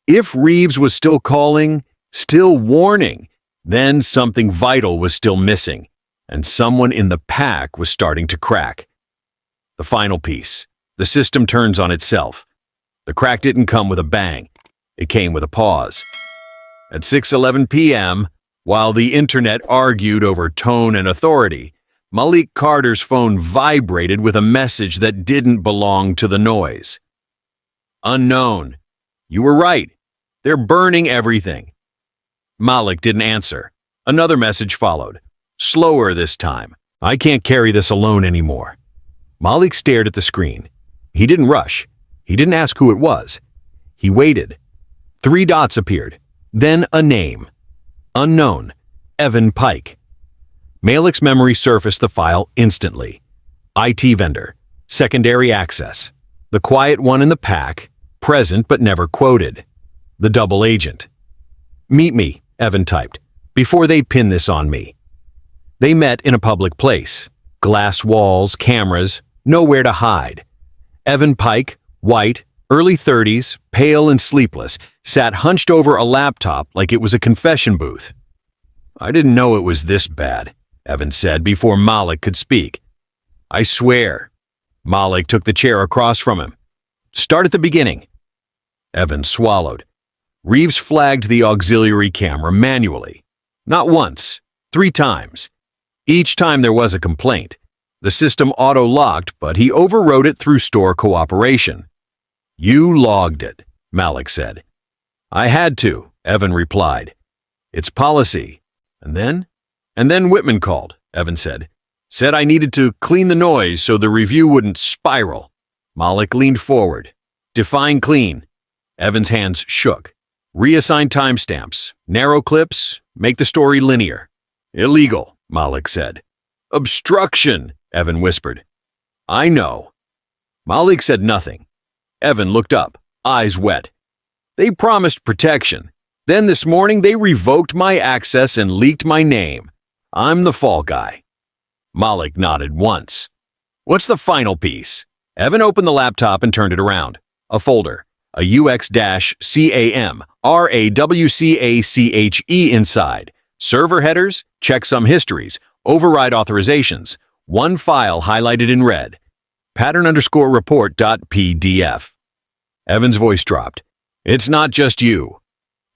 If Reeves was still calling, still warning, then something vital was still missing, and someone in the pack was starting to crack. The final piece. The system turns on itself. The crack didn't come with a bang. It came with a pause. At 6:11 p.m., while the internet argued over tone and authority, Malik Carter's phone vibrated with a message that didn't belong to the noise. Unknown. You were right. They're burning everything. Malik didn't answer. Another message followed. Slower this time. I can't carry this alone anymore. Malik stared at the screen. He didn't rush. He didn't ask who it was. He waited. 3 dots appeared. Then a name. Unknown. Evan Pike. Malik's memory surfaced the file instantly. IT vendor. Secondary access. The quiet one in the pack. Present but never quoted. The double agent. Meet me, Evan typed, before they pin this on me. They met in a public place. Glass walls, cameras, nowhere to hide. Evan Pike, white, early 30s, pale and sleepless, sat hunched over a laptop like it was a confession booth. I didn't know it was this bad, Evan said before Malik could speak. I swear. Malik took the chair across from him. Start at the beginning. Evan swallowed. Reeves flagged the auxiliary camera manually. Not once, 3 times. Each time there was a complaint. The system auto-locked, but he overrode it through store cooperation. You logged it, Malik said. I had to, Evan replied. It's policy. And then Whitman called, Evan said. Said I needed to clean the noise so the review wouldn't spiral. Malik leaned forward. Define clean. Evan's hands shook. Reassign timestamps. Narrow clips. Make the story linear. Illegal, Malik said. Obstruction, Evan whispered. I know. Malik said nothing. Evan looked up, eyes wet. They promised protection. Then this morning they revoked my access and leaked my name. I'm the fall guy. Malik nodded once. What's the final piece? Evan opened the laptop and turned it around. A folder. A UX-CAM, RAWCACHE inside. Server headers, checksum histories, override authorizations. One file highlighted in red. pattern_report.pdf. Evan's voice dropped. It's not just you.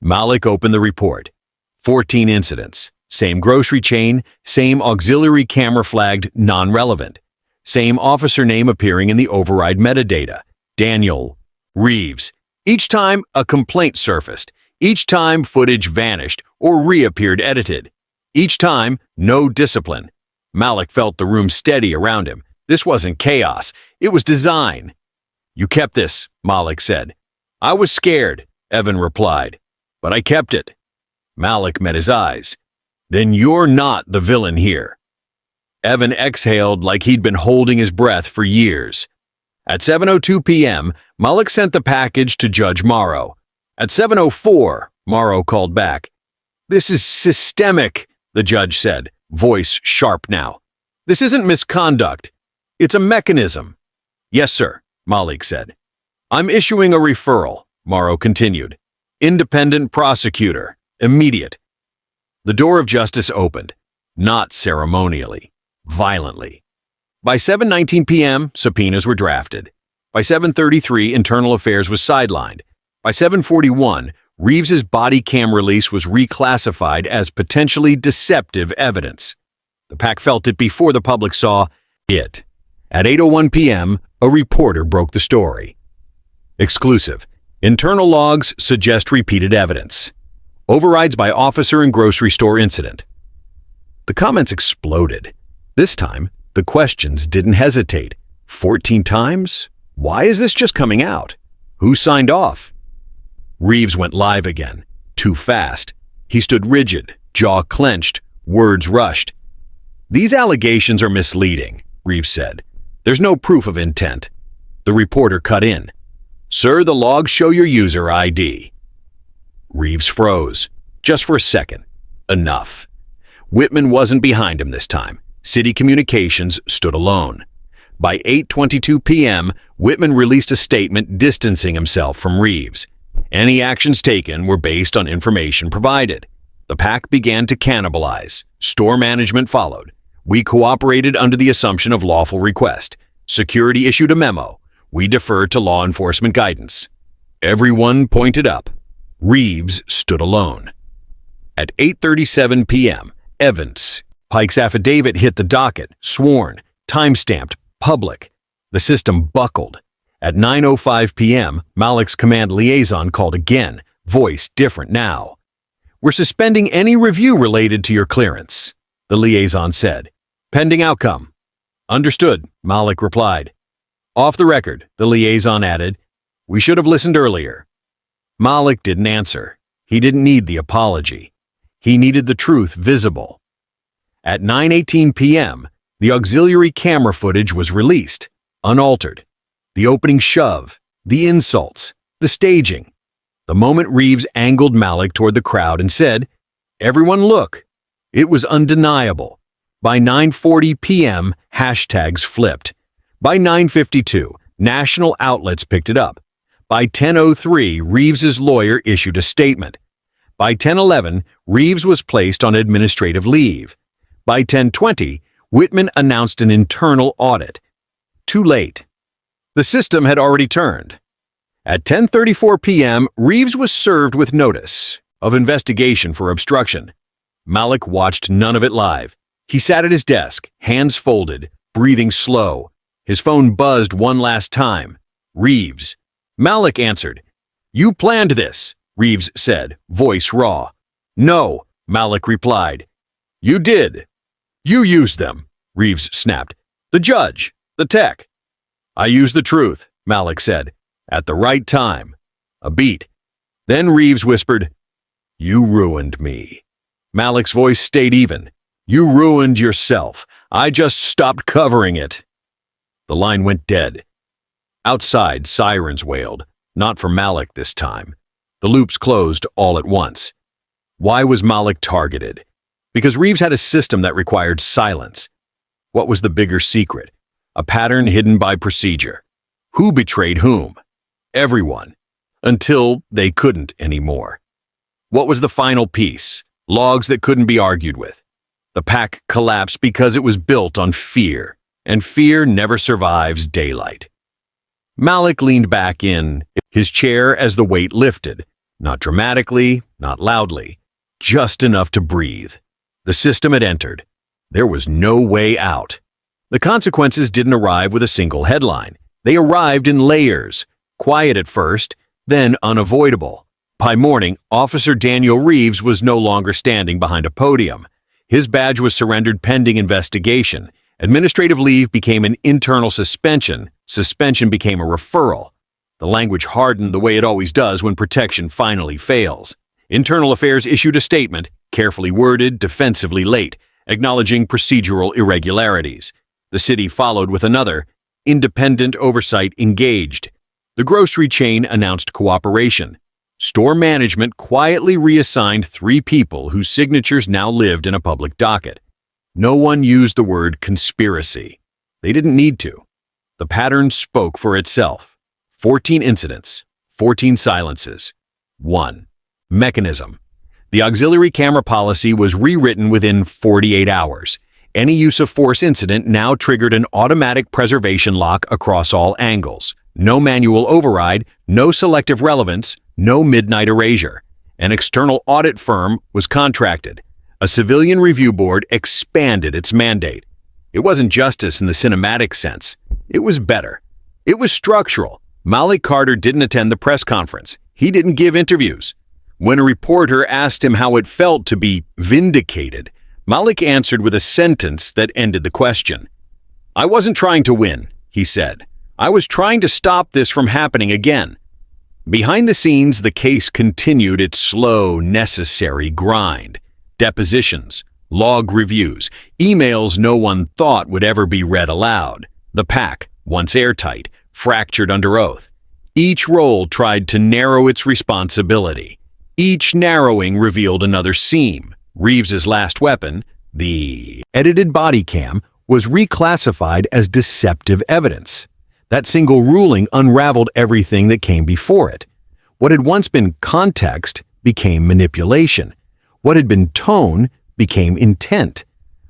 Malik opened the report. 14 incidents. Same grocery chain, same auxiliary camera flagged non-relevant. Same officer name appearing in the override metadata. Daniel Reeves. Each time, a complaint surfaced. Each time, footage vanished or reappeared edited. Each time, no discipline. Malik felt the room steady around him. This wasn't chaos. It was design. You kept this, Malik said. I was scared, Evan replied. But I kept it. Malik met his eyes. Then you're not the villain here. Evan exhaled like he'd been holding his breath for years. At 7:02 p.m., Malik sent the package to Judge Morrow. At 7:04, Morrow called back. This is systemic, the judge said, voice sharp now. This isn't misconduct. It's a mechanism. Yes, sir, Malik said. I'm issuing a referral, Morrow continued. Independent prosecutor. Immediate. The door of justice opened. Not ceremonially. Violently. By 7:19 p.m., subpoenas were drafted. By 7:33, Internal Affairs was sidelined. By 7:41, Reeves's body cam release was reclassified as potentially deceptive evidence. The pack felt it before the public saw it. At 8:01 p.m., a reporter broke the story. Exclusive. Internal logs suggest repeated evidence. Overrides by officer in grocery store incident. The comments exploded. This time, the questions didn't hesitate. 14 times? Why is this just coming out? Who signed off? Reeves went live again. Too fast. He stood rigid, jaw clenched, words rushed. These allegations are misleading, Reeves said. There's no proof of intent. The reporter cut in. Sir, the logs show your user ID. Reeves froze. Just for a second. Enough. Whitman wasn't behind him this time. City Communications stood alone. By 8:22 p.m., Whitman released a statement distancing himself from Reeves. Any actions taken were based on information provided. The pack began to cannibalize. Store management followed. We cooperated under the assumption of lawful request. Security issued a memo. We deferred to law enforcement guidance. Everyone pointed up. Reeves stood alone. At 8:37 p.m., Evans. Pike's affidavit hit the docket, sworn, time-stamped, public. The system buckled. At 9:05 p.m., Malik's command liaison called again, voice different now. "We're suspending any review related to your clearance," the liaison said. "Pending outcome." "Understood," Malik replied. "Off the record," the liaison added. "We should have listened earlier." Malik didn't answer. He didn't need the apology. He needed the truth visible. At 9:18 p.m., the auxiliary camera footage was released, unaltered. The opening shove, the insults, the staging. The moment Reeves angled Malik toward the crowd and said, "Everyone look." It was undeniable. By 9:40 p.m., hashtags flipped. By 9:52, national outlets picked it up. By 10:03, Reeves's lawyer issued a statement. By 10:11, Reeves was placed on administrative leave. By 10:20, Whitman announced an internal audit. Too late. The system had already turned. At 10:34 p.m., Reeves was served with notice of investigation for obstruction. Malik watched none of it live. He sat at his desk, hands folded, breathing slow. His phone buzzed one last time. Reeves. Malik answered. "You planned this," Reeves said, voice raw. "No," Malik replied. "You did. You used them," Reeves snapped. "The judge, the tech." "I used the truth," Malik said. "At the right time." A beat. Then Reeves whispered, "You ruined me." Malik's voice stayed even. "You ruined yourself. I just stopped covering it." The line went dead. Outside, sirens wailed. Not for Malik this time. The loops closed all at once. Why was Malik targeted? Because Reeves had a system that required silence. What was the bigger secret? A pattern hidden by procedure. Who betrayed whom? Everyone. Until they couldn't anymore. What was the final piece? Logs that couldn't be argued with. The pack collapsed because it was built on fear, and fear never survives daylight. Malik leaned back in his chair as the weight lifted. Not dramatically, not loudly. Just enough to breathe. The system had entered. There was no way out. The consequences didn't arrive with a single headline. They arrived in layers. Quiet at first, then unavoidable. By morning, Officer Daniel Reeves was no longer standing behind a podium. His badge was surrendered pending investigation. Administrative leave became an internal suspension. Suspension became a referral. The language hardened the way it always does when protection finally fails. Internal Affairs issued a statement, carefully worded, defensively late, acknowledging procedural irregularities. The city followed with another, independent oversight engaged. The grocery chain announced cooperation. Store management quietly reassigned 3 people whose signatures now lived in a public docket. No one used the word conspiracy. They didn't need to. The pattern spoke for itself. 14 incidents, 14 silences. 1. Mechanism. The auxiliary camera policy was rewritten within 48 hours. Any use of force incident now triggered an automatic preservation lock across all angles. No manual override, no selective relevance, no midnight erasure. An external audit firm was contracted. A civilian review board expanded its mandate. It wasn't justice in the cinematic sense. It was better. It was structural. Malik Carter didn't attend the press conference. He didn't give interviews. When a reporter asked him how it felt to be vindicated, Malik answered with a sentence that ended the question. "I wasn't trying to win," he said. "I was trying to stop this from happening again." Behind the scenes, the case continued its slow, necessary grind. Depositions, log reviews, emails no one thought would ever be read aloud. The pack, once airtight, fractured under oath. Each role tried to narrow its responsibility. Each narrowing revealed another seam. Reeves's last weapon, the edited body cam, was reclassified as deceptive evidence. That single ruling unraveled everything that came before it. What had once been context became manipulation. What had been tone became intent.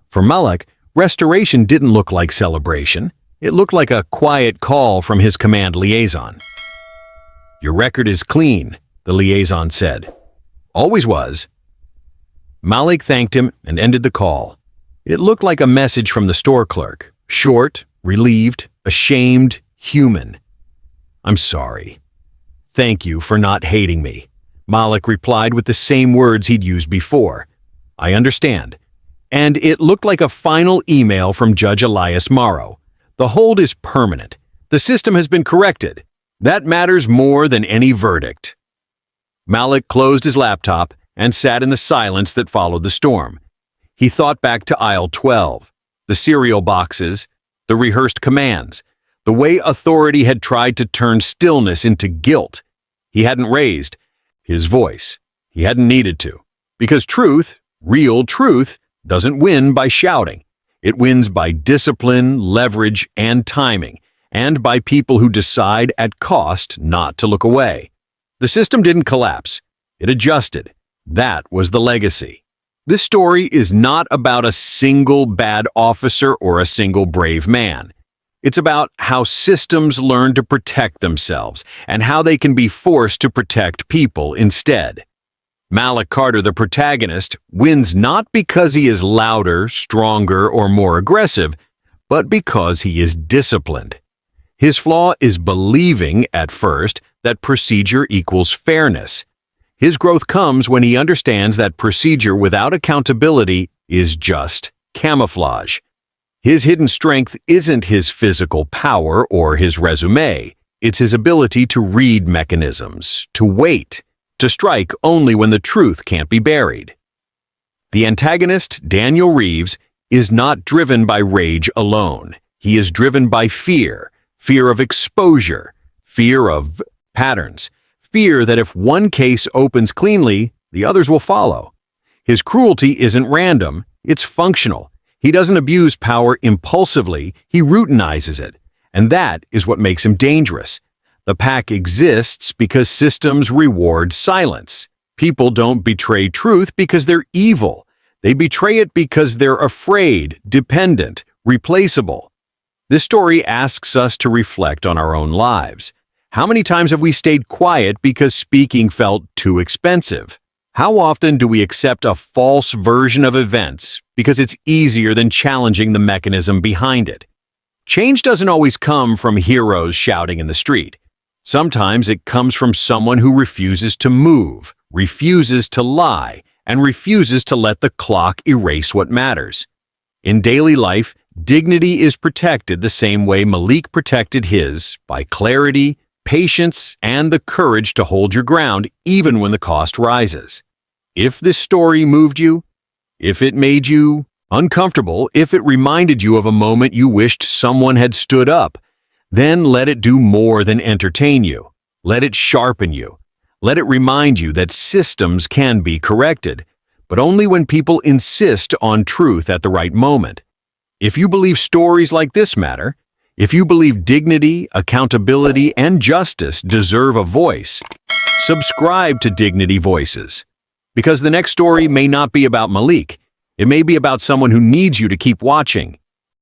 For Malik, restoration didn't look like celebration. It looked like a quiet call from his command liaison. "Your record is clean," the liaison said. "Always was." Malik thanked him and ended the call. It looked like a message from the store clerk. Short, relieved, ashamed, human. "I'm sorry. Thank you for not hating me," Malik replied with the same words he'd used before. "I understand." And it looked like a final email from Judge Elias Morrow. "The hold is permanent. The system has been corrected. That matters more than any verdict." Malik closed his laptop and sat in the silence that followed the storm. He thought back to aisle 12, the cereal boxes, the rehearsed commands, the way authority had tried to turn stillness into guilt. He hadn't raised his voice. He hadn't needed to. Because truth, real truth, doesn't win by shouting. It wins by discipline, leverage, and timing, and by people who decide at cost not to look away. The system didn't collapse. It adjusted. That was the legacy. This story is not about a single bad officer or a single brave man. It's about how systems learn to protect themselves and how they can be forced to protect people instead. Malik Carter, the protagonist, wins not because he is louder, stronger, or more aggressive, but because he is disciplined. His flaw is believing, at first, that procedure equals fairness. His growth comes when he understands that procedure without accountability is just camouflage. His hidden strength isn't his physical power or his resume. It's his ability to read mechanisms, to wait, to strike only when the truth can't be buried. The antagonist, Daniel Reeves, is not driven by rage alone. He is driven by fear, fear of exposure, fear of patterns, fear that if one case opens cleanly, the others will follow. His cruelty isn't random, it's functional. He doesn't abuse power impulsively, he routinizes it. And that is what makes him dangerous. The pack exists because systems reward silence. People don't betray truth because they're evil. They betray it because they're afraid, dependent, replaceable. This story asks us to reflect on our own lives. How many times have we stayed quiet because speaking felt too expensive? How often do we accept a false version of events because it's easier than challenging the mechanism behind it? Change doesn't always come from heroes shouting in the street. Sometimes it comes from someone who refuses to move, refuses to lie, and refuses to let the clock erase what matters. In daily life, dignity is protected the same way Malik protected his, by clarity, patience, and the courage to hold your ground even when the cost rises. If this story moved you, if it made you uncomfortable, if it reminded you of a moment you wished someone had stood up, then let it do more than entertain you. Let it sharpen you. Let it remind you that systems can be corrected, but only when people insist on truth at the right moment. If you believe stories like this matter, if you believe dignity, accountability, and justice deserve a voice, subscribe to Dignity Voices. Because the next story may not be about Malik. It may be about someone who needs you to keep watching,